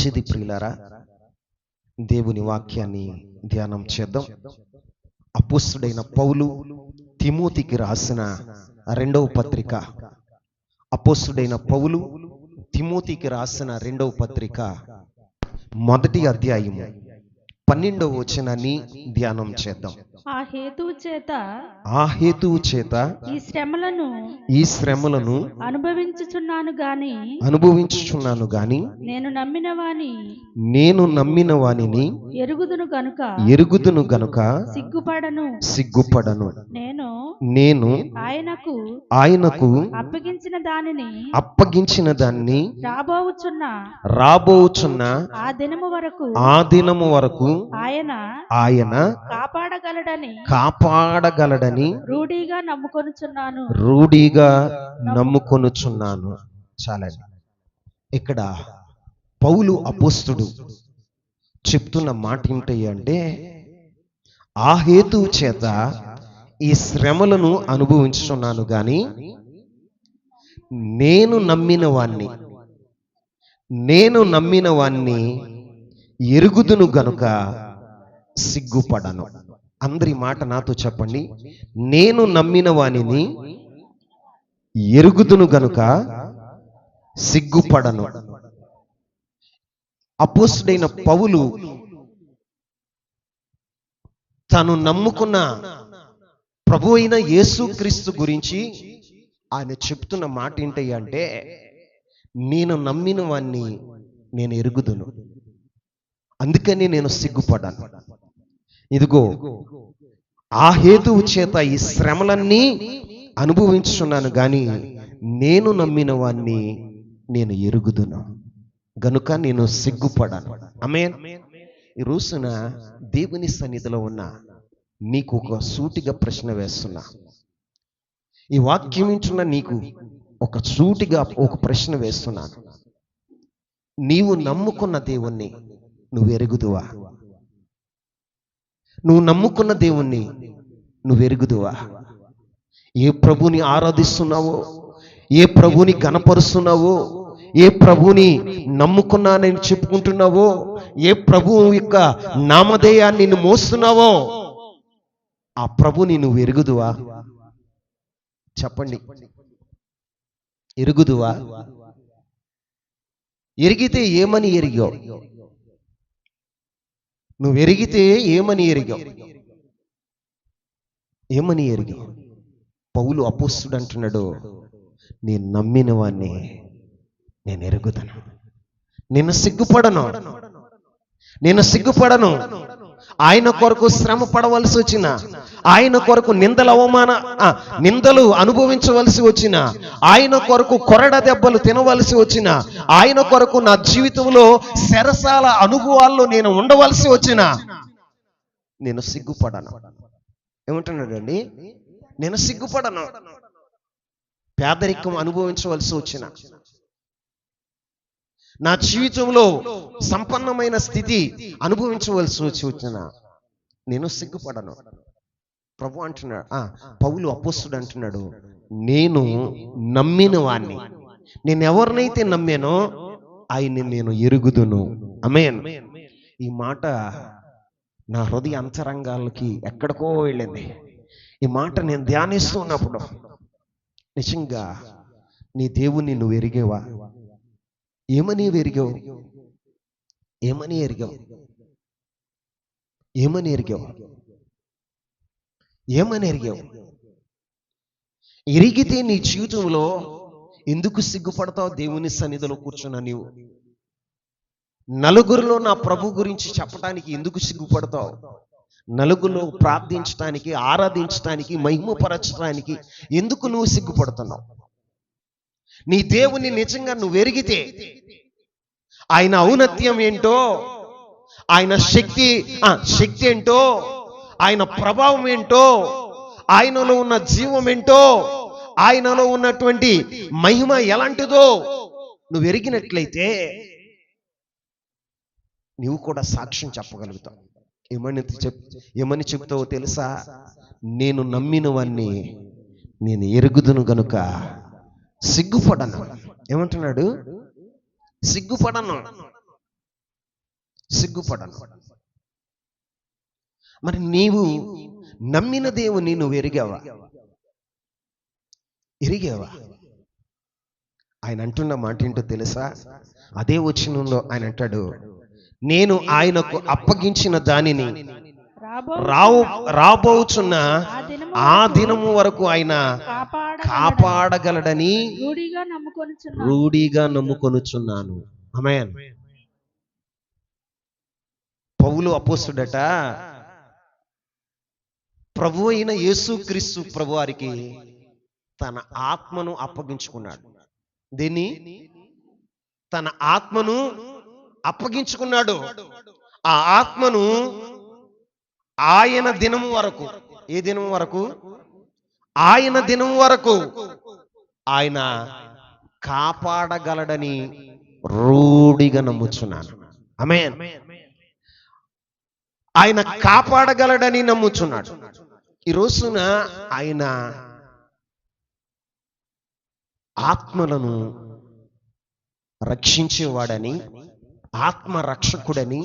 మంచిది ప్రియులారా. దేవుని వాక్యాన్ని ధ్యానం చేద్దాం. అపోస్తుడైన పౌలు తిమోతికి రాసిన రెండవ పత్రిక. అపోస్తుడైన పౌలు తిమోతికి రాసిన రెండవ పత్రిక మొదటి అధ్యాయము 12వ వచనాన్ని ధ్యానం చేద్దాం. ఆ హేతువు చేత ఈ శ్రమలను అనుభవించుచున్నాను గాని నేను నమ్మిన వానిని ఎరుగుదును గనుక సిగ్గుపడను. నేను ఆయనకు అప్పగించిన దానిని రాబోచున్న ఆ దినము వరకు ఆయన కాపాడగలడని రూఢిగా నమ్ముకొనుచున్నాను. చాలండి. ఇక్కడ పౌలు అపోస్తుడు చెప్తున్న మాట ఏంటి అంటే, ఆ హేతువు చేత ఈ శ్రమలను అనుభవించుచున్నాను గాని నేను నమ్మిన వాణ్ణి ఎరుగుదును గనుక సిగ్గుపడను. అందరి మాట నాతో చెప్పండి. నేను నమ్మిన వానిని ఎరుగుదును గనుక సిగ్గుపడను. అపోస్తుడైన పౌలు తను నమ్ముకున్న ప్రభు అయిన యేసుక్రీస్తు గురించి ఆయన చెప్తున్న మాట ఏంటి అంటే, నేను నమ్మిన వాణ్ణి నేను ఎరుగుదును, అందుకని నేను సిగ్గుపడ్డాను. ఇదిగో ఆ హేతువు చేత ఈ శ్రమలన్నీ అనుభవించుచున్నాను గాని నేను నమ్మిన వాణ్ణి నేను ఎరుగుదును గనుక నేను సిగ్గుపడాను. ఆమేన్. ఈ రోజున దేవుని సన్నిధిలో ఉన్న నీకు ఒక సూటిగా ప్రశ్న వేస్తున్నా. ఈ వాక్యం వింటున్న నీకు ఒక సూటిగా ఒక ప్రశ్న వేస్తున్నాను. నీవు నమ్ముకున్న దేవుణ్ణి నువ్వు ఎరుగుదువా? నువ్వు నమ్ముకున్న దేవుణ్ణి నువ్వు ఎరుగుదువా? ఏ ప్రభుని ఆరాధిస్తున్నావో, ఏ ప్రభుని గణపరుస్తున్నావో, ఏ ప్రభుని నమ్ముకున్నానని చెప్పుకుంటున్నావో, ఏ ప్రభు యొక్క నామధేయాన్ని నిన్ను మోస్తున్నావో, ఆ ప్రభుని నువ్వు ఎరుగుదువా? చెప్పండి, ఎరుగుదువా? ఎరిగితే ఏమని ఎరిగావు? నువ్వు ఎరిగితే ఏమని ఎరిగావు? పౌలు అపోస్తుడు అంటున్నాడు, నేను నమ్మిన వాణ్ణి నేను ఎరుగుతాను, నేను సిగ్గుపడను. ఆయన కొరకు శ్రమ పడవలసి వచ్చిన, ఆయన కొరకు నిందలు అనుభవించవలసి వచ్చిన, ఆయన కొరకు కొరడ దెబ్బలు తినవలసి వచ్చిన, ఆయన కొరకు నా జీవితంలో శరసాల అనుభవాల్లో నేను ఉండవలసి వచ్చిన నేను సిగ్గుపడను. ఏమంటున్నాడండి? నేను సిగ్గుపడను. పేదరికం అనుభవించవలసి వచ్చిన, నా జీవితంలో సంపన్నమైన స్థితి అనుభవించవలసి వచ్చిన నేను సిగ్గుపడను. ప్రభు అంటున్నాడు, పౌలు అపోస్తుడు అంటున్నాడు, నేను నమ్మిన వాణ్ణి, నేను ఎవరినైతే నమ్మానో ఆయన్ని నేను ఎరుగుదును. ఆమేన్. ఈ మాట నా హృదయ అంతరంగాలకి ఎక్కడికో వెళ్ళింది. ఈ మాట నేను ధ్యానిస్తూ ఉన్నప్పుడు నిజంగా నీ దేవుణ్ణి నువ్వు ఎరిగేవా? ఏమని ఎరిగావు? ఎరిగితే నీ జీవితంలో ఎందుకు సిగ్గుపడతావు? దేవుని సన్నిధిలో కూర్చున్నా నీవు నలుగురిలో నా ప్రభు గురించి చెప్పడానికి ఎందుకు సిగ్గుపడతావు? నలుగురిలో ప్రార్థించడానికి, ఆరాధించడానికి, మహిమపరచడానికి ఎందుకు నువ్వు సిగ్గుపడుతున్నావు? నీ దేవుని నిజంగా నువ్వు ఎరిగితే ఆయన ఔన్నత్యం ఏంటో, ఆయన శక్తి ఏంటో, ఆయన ప్రభావం ఏంటో, ఆయనలో ఉన్న జీవం ఏంటో, ఆయనలో ఉన్నటువంటి మహిమ ఎలాంటిదో నువ్వు ఎరిగినట్లయితే నువ్వు కూడా సాక్ష్యం చెప్పగలుగుతావు. ఏమని చెప్తావో తెలుసా? నేను నమ్మిన వాణ్ణి నేను ఎరుగుదును గనుక సిగ్గుపడను. ఏమంటున్నాడు? సిగ్గుపడను. సిగ్గుపడను. మరి నీవు నమ్మిన దేవుని నువ్వు ఎరిగావా? ఆయన అంటున్న మాట ఏంటో తెలుసా? అదే వచనంలో ఆయన అంటాడు, నేను ఆయనకు అప్పగించిన దానిని రాబోచున్న ఆ దినము వరకు ఆయన కాపాడగలడని రూఢిగా నమ్ముకొనుచున్నాను. ఆమేన్. పౌలు అపోస్తుడట ప్రభు అయిన యేసుక్రీస్తు ప్రభువారికి తన ఆత్మను అప్పగించుకున్నాడు. దీన్ని తన ఆత్మను అప్పగించుకున్నాడు. ఆ ఆత్మను ఆయన దినము వరకు, ఏ దినం వరకు? ఆయన దినం వరకు ఆయన కాపాడగలడని రూఢిగా నమ్ముచున్నాను. ఆమేన్. ఆయన కాపాడగలడని నమ్ముచున్నాడు. ఈ రోజున ఆయన ఆత్మలను రక్షించేవాడని, ఆత్మ రక్షకుడని,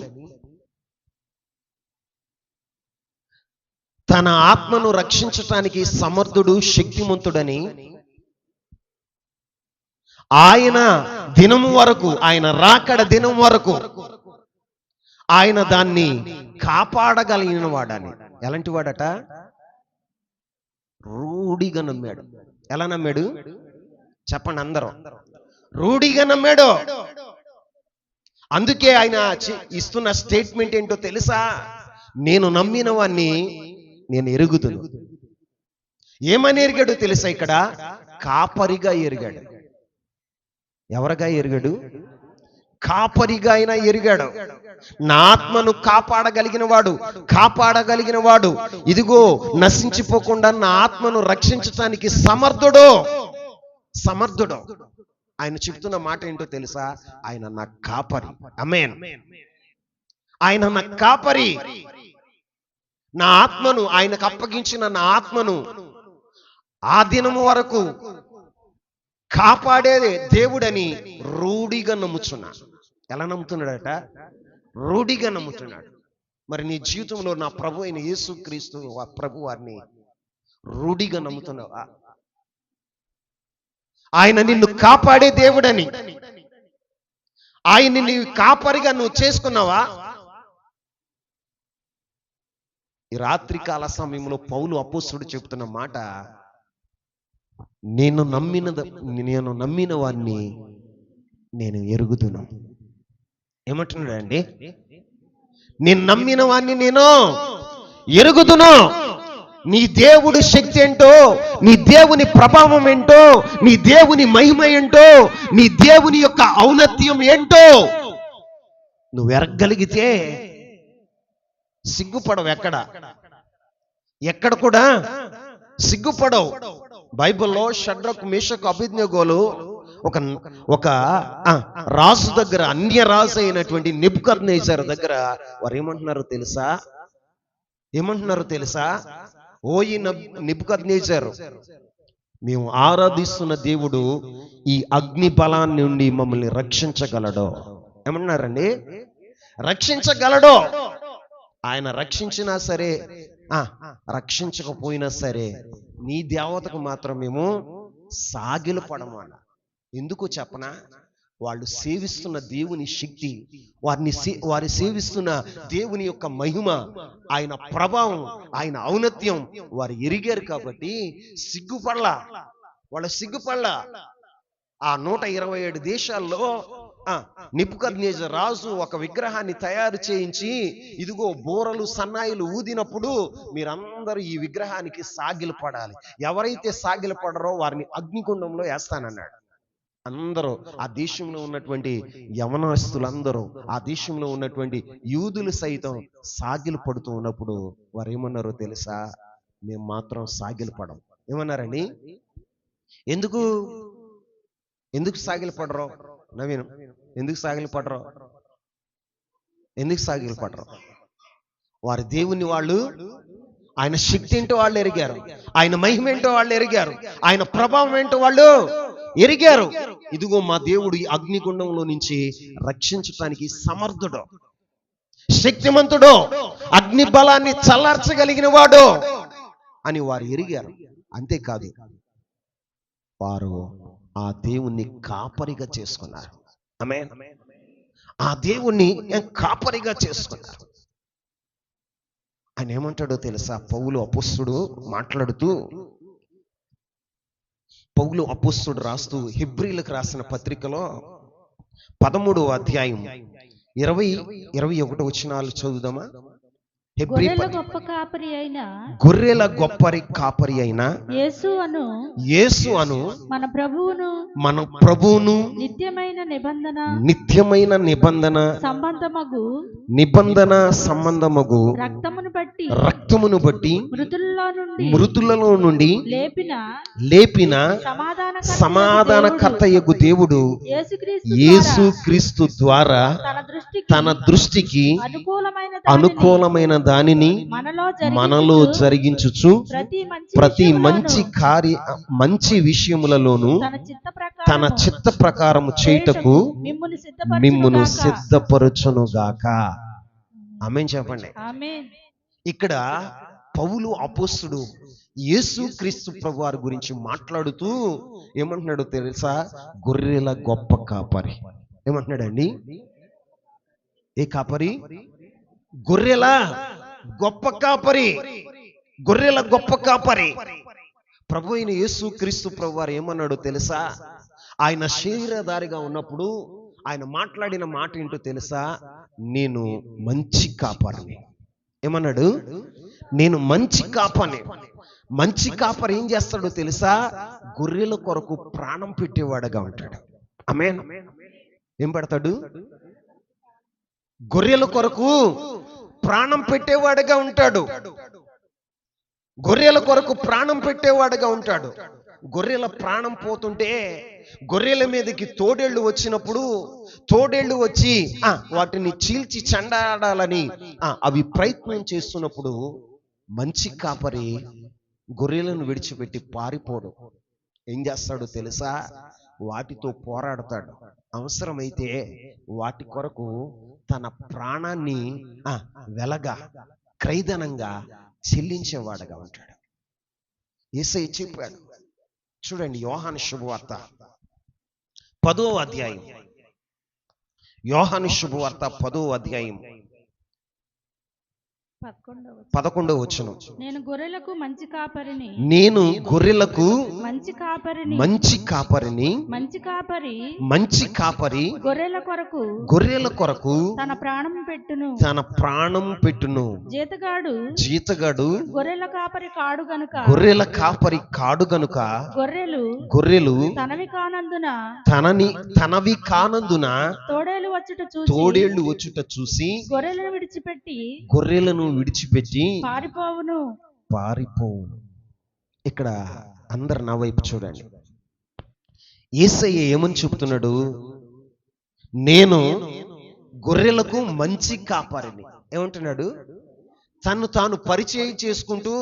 తన ఆత్మను రక్షించటానికి సమర్థుడు, శక్తిమంతుడని, ఆయన దినము వరకు, ఆయన రాకడ దినం వరకు ఆయన దాన్ని కాపాడగలిగిన వాడని. ఎలాంటి వాడట? రూఢిగా నమ్మాడు. ఎలా నమ్మాడు చెప్పండి అందరూ? రూఢిగా నమ్మాడు. అందుకే ఆయన ఇస్తున్న స్టేట్మెంట్ ఏంటో తెలుసా? నేను నమ్మిన వాణ్ణి నేను ఎరుగుదును. ఏమని ఎరిగాడు తెలుసా? ఇక్కడ కాపరిగా ఎరిగాడు. ఎవరిగా ఎరిగాడు? కాపరిగా ఆయన ఎరిగాడు. నా ఆత్మను కాపాడగలిగిన వాడు ఇదిగో నశించిపోకుండా నా ఆత్మను రక్షించటానికి సమర్థుడు. ఆయన చెప్తున్న మాట ఏంటో తెలుసా? ఆయన నా కాపరి. ఆమేన్. ఆయన నా కాపరి. నా ఆత్మను, ఆయనకు అప్పగించిన నా ఆత్మను ఆ దినము వరకు కాపాడే దేవుడని రూఢిగా నమ్ముచున్నాడు. ఎలా నమ్ముతున్నాడట? రూఢిగా నమ్ముతున్నాడు. మరి నీ జీవితంలో నా ప్రభు అయిన యేసుక్రీస్తు ప్రభు వారిని రూఢిగా నమ్ముతున్నావా? ఆయన నిన్ను కాపాడే దేవుడని, ఆయన్ని నీ కాపరిగా నువ్వు చేసుకున్నావా? ఈ రాత్రి కాల సమయంలో పౌలు అపోస్తలుడు చెబుతున్న మాట, నేను నమ్మిన వారిని నేను ఎరుగుదును. ఏమంటున్నాడండి? నేను నమ్మిన వారిని నేను ఎరుగుదును. నీ దేవుడి శక్తి ఏంటో, నీ దేవుని ప్రభావం ఏంటో, నీ దేవుని మహిమ ఏంటో, నీ దేవుని యొక్క ఔన్నత్యం ఏంటో నువ్వు ఎరగలిగితే సిగ్గుపడవు. ఎక్కడ కూడా సిగ్గుపడవు. బైబిల్లో షడ్రకు, మేషకు, అబేద్నెగోలు ఒక రాజు దగ్గర, అన్య రాజు అయినటువంటి నెబుకద్నెజరు దగ్గర వారు ఏమంటున్నారో తెలుసా? ఓ ఈ నెబుకద్నెజరు, మేము ఆరాధిస్తున్న దేవుడు ఈ అగ్ని బలాన్ని నుండి మమ్మల్ని రక్షించగలడో. ఏమంటున్నారండి? రక్షించగలడో. ఆయన రక్షించినా సరే, రక్షించకపోయినా సరే, నీ దేవతకు మాత్రం మేము సాగిలపడమన్న. ఎందుకు చెప్పనా? వాళ్ళు సేవిస్తున్న దేవుని శక్తి, వారి సేవిస్తున్న దేవుని యొక్క మహిమ, ఆయన ప్రభావం, ఆయన ఔన్నత్యం వారు ఎరిగారు కాబట్టి వాళ్ళు సిగ్గుపడలా. ఆ 127 దేశాల్లో నెబుకద్నెజరు రాజు ఒక విగ్రహాన్ని తయారు చేయించి, ఇదిగో బోరలు, సన్నాయిలు ఊదినప్పుడు మీరందరూ ఈ విగ్రహానికి సాగిలపడాలి, ఎవరైతే సాగిలపడరో వారిని అగ్నిగుండంలో వేస్తానన్నాడు. అందరూ, ఆ దేశంలో ఉన్నటువంటి యవనస్తులందరూ, ఆ దేశంలో ఉన్నటువంటి యూదులు సైతం సాగిలు పడుతూ ఉన్నప్పుడు వారు ఏమన్నారో తెలుసా? మేము మాత్రం సాగిలపడం. ఏమన్నారండి? ఎందుకు సాగిలపడరో? నవీన్, ఎందుకు సాగిలపడరో? వారి దేవుని వాళ్ళు, ఆయన శక్తి ఏంటో వాళ్ళు ఎరిగారు, ఆయన మహిమ ఏంటో వాళ్ళు ఎరిగారు, ఆయన ప్రభావం ఏంటో వాళ్ళు ఎరిగారు. ఇదిగో మా దేవుడు ఈ అగ్నిగుండంలో నుంచి రక్షించటానికి సమర్థుడు. శక్తిమంతుడు, అగ్ని బలాన్ని చల్లార్చగలిగిన వాడు అని వారు ఎరిగారు. అంతేకాదు, వారు ఆ దేవుణ్ణి కాపరిగా చేసుకున్నారు. ఆమేన్. ఆ దేవుణ్ణి కాపరిగా చేసుకున్నారు. ఆయన ఏమంటాడో తెలుసా? పౌలు అపోస్తలుడు మాట్లాడుతూ, పౌలు అపోస్తలుడు రాస్తూ హెబ్రీలకు రాసిన పత్రికలో 13వ అధ్యాయం 20-21 వచనాలు చదువుదామా? గొర్రెల గొప్ప కాపరి అయిన గొర్రెల గొప్పరి కాపరి అయిన యేసు అను మన ప్రభువును నిత్యమైన నిబంధన సంబంధమగు రక్తమును బట్టి మృతులలో నుండి లేపిన సమాధానకర్తయగు దేవుడు యేసుక్రీస్తు ద్వారా తన దృష్టికి అనుకూలమైన దానిని మనలో జరిగించుచు ప్రతి మంచి విషయములలోను తన చిత్త ప్రకారము చేయుటకు మిమ్మును సిద్ధపరచునుగాక. ఆమేన్ చెప్పండి. ఇక్కడ పౌలు అపోస్తలుడు యేసుక్రీస్తు ప్రభువారి గురించి మాట్లాడుతూ ఏమంటున్నాడో తెలుసా? గొర్రెల గొప్ప కాపరి. ఏమంటున్నాడండి? ఏ కాపరి? గొర్రెల గొప్ప కాపరి. గొర్రెల గొప్ప కాపరి. ప్రభు అయిన యేసుక్రీస్తు ప్రభువారు ఏమన్నాడో తెలుసా? ఆయన శరీరధారిగా ఉన్నప్పుడు ఆయన మాట్లాడిన మాట ఏంటో తెలుసా? నేను మంచి కాపరిని. ఏమన్నాడు? నేను మంచి కాపరిని. మంచి కాపరి ఏం చేస్తాడో తెలుసా? గొర్రెల కొరకు ప్రాణం పెట్టేవాడుగా ఉంటాడు. ఆమేన్. ఏం పెడతాడు? గొర్రెల కొరకు ప్రాణం పెట్టేవాడుగా ఉంటాడు. గొర్రెల కొరకు ప్రాణం పెట్టేవాడుగా ఉంటాడు. గొర్రెల ప్రాణం పోతుంటే గొర్రెల మీదకి తోడేళ్లు వచ్చినప్పుడు తోడేళ్లు వచ్చి వాటిని చీల్చి చెండాడాలని అవి ప్రయత్నం చేస్తున్నప్పుడు మంచి కాపరి గొర్రెలను విడిచిపెట్టి పారిపోడు. ఏం చేస్తాడో తెలుసా? వాటితో పోరాడతాడు. అవసరమైతే వాటి కొరకు తన ప్రాణాన్ని వెలగా క్రైదనంగా చెల్లించేవాడుగా ఉంటాడు. యేసయ్య చెప్పాడు. చూడండి, యోహాను శుభవార్త 10వ అధ్యాయం. యోహాను శుభవార్త 10వ అధ్యాయం 11వ వచనం. నేను గొర్రెలకు మంచి కాపరిని. మంచి కాపరి గొర్రెల కొరకు తన ప్రాణం పెట్టును. జీతగాడు గొర్రెల కాపరి కాడు గనుక గొర్రెలు తనవి కానందున తోడేళ్లు వచ్చుట చూసి గొర్రెలను విడిచిపెట్టి పారిపోవును. ఇక్కడ అందరు నా వైపు చూడండి. యేసయ్య ఏమని చెప్తున్నాడు? నేను గొర్రెలకు మంచి కాపరిని. ఏమంటున్నాడు? తను తాను పరిచయం చేసుకుంటూ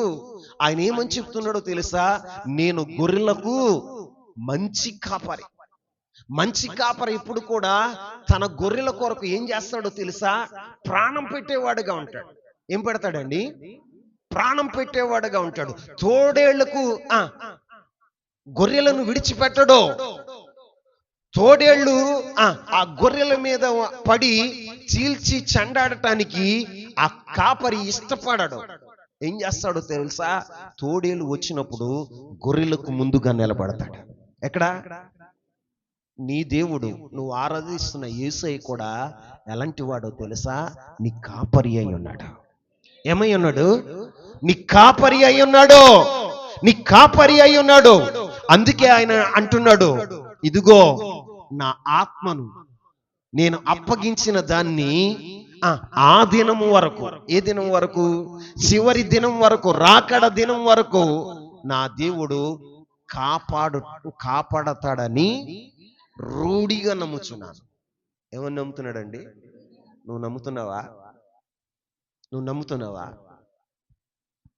ఆయన ఏమని చెప్తున్నాడో తెలుసా? నేను గొర్రెలకు మంచి కాపరి. మంచి కాపరి ఇప్పుడు కూడా తన గొర్రెల కొరకు ఏం చేస్తాడో తెలుసా? ప్రాణం పెట్టేవాడుగా ఉంటాడు. ఏం పెడతాడండి? ప్రాణం పెట్టేవాడుగా ఉంటాడు. తోడేళ్లకు గొర్రెలను విడిచిపెట్టడు. తోడేళ్లు ఆ గొర్రెల మీద పడి చీల్చి చెండాడటానికి ఆ కాపరి ఇష్టపడడు. ఏం చేస్తాడో తెలుసా? తోడేళ్లు వచ్చినప్పుడు గొర్రెలకు ముందుగా నిలబడతాడు. ఎక్కడ? నీ దేవుడు, నువ్వు ఆరాధిస్తున్న యేసయ్య కూడా ఎలాంటి వాడో తెలుసా? నీ కాపరి అయి ఉన్నాడు. ఏమై ఉన్నాడు? నీ కాపరి అయి ఉన్నాడు. నీ కాపరి అయి ఉన్నాడు. అందుకే ఆయన అంటున్నాడు, ఇదిగో నా ఆత్మను నేను అప్పగించిన దాన్ని ఆ దినం వరకు, ఏ దినం వరకు? చివరి దినం వరకు, రాకడ దినం వరకు నా దేవుడు కాపాడతాడని రూఢిగా నమ్ముచున్నాను. ఏమని నమ్ముతున్నాడండి? నువ్వు నమ్ముతున్నావా? నువ్వు నమ్ముతున్నావా?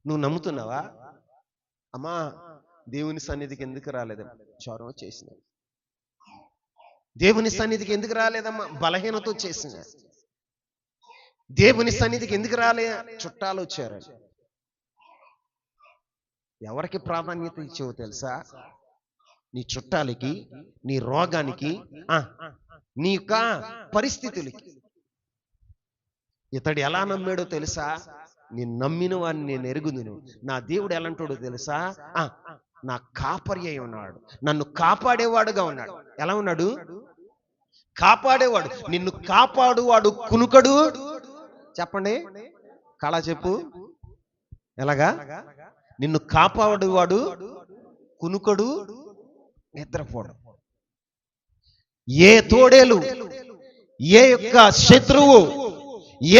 నువ్వు నమ్ముతున్నావా? అమ్మా, దేవుని సన్నిధికి ఎందుకు రాలేదమ్మా? జ్వరం వచ్చేసిన. దేవుని సన్నిధికి ఎందుకు రాలేదమ్మా? బలహీనతో చేసిన. దేవుని సన్నిధికి ఎందుకు రాలే? చుట్టాలు వచ్చారు. ఎవరికి ప్రాధాన్యత ఇచ్చేవో తెలుసా? నీ చుట్టాలకి, నీ రోగానికి, నీ యొక్క పరిస్థితులకి. ఇతడు ఎలా నమ్మాడో తెలుసా? నేను నమ్మిన వాడిని నేను ఎరుగుదును. నా దేవుడు ఎలాంటోడో తెలుసా? నా కాపరి అయి ఉన్నాడు, నన్ను కాపాడేవాడుగా ఉన్నాడు. ఎలా ఉన్నాడు? కాపాడేవాడు. నిన్ను కాపాడువాడు కునుకడు. చెప్పండి, కళ చెప్పు. ఎలాగా? నిన్ను కాపాడువాడు కునుకడు, నిద్రపోడు. ఏ తోడేలు, ఏ యొక్క శత్రువు,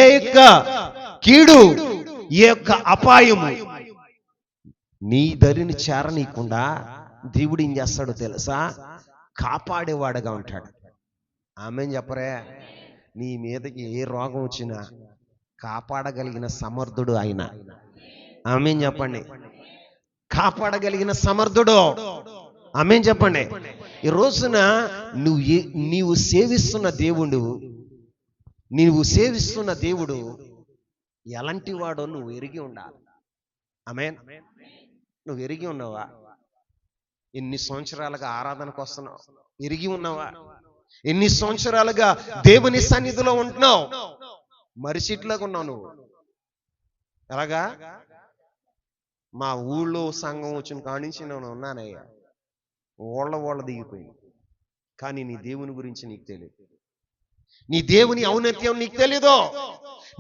ఏ యొక్క కీడు, ఏ యొక్క అపాయము నీ దరిని చేరనీయకుండా దేవుడు ఏం చేస్తాడో తెలుసా? కాపాడేవాడుగా ఉంటాడు. ఆమేన్ చెప్పరే? నీ మీదకి ఏ రోగం వచ్చినా కాపాడగలిగిన సమర్థుడు ఆయన. ఆమేన్ చెప్పండి. కాపాడగలిగిన సమర్థుడు. ఆమేన్ చెప్పండి. ఈ రోజున నీవు సేవిస్తున్న దేవుడు ఎలాంటి వాడో నువ్వు ఎరిగి ఉండాలి. ఆమేన్. నువ్వు ఎరిగి ఉన్నావా? ఎన్ని సంవత్సరాలుగా ఆరాధనకు వస్తున్నావు? ఎరిగి ఉన్నావా? ఎన్ని సంవత్సరాలుగా దేవుని సన్నిధిలో ఉంటున్నావు? మరిచిట్లాగా ఉన్నావు నువ్వు. ఎలాగా? మా ఊళ్ళో సంఘం వచ్చిన కాడి నుంచి నేను ఉన్నానయ్యా, ఓళ్ళ దిగిపోయింది. కానీ నీ దేవుని గురించి నీకు తెలియదు. నీ దేవుని ఔన్నత్యం నీకు తెలీదు.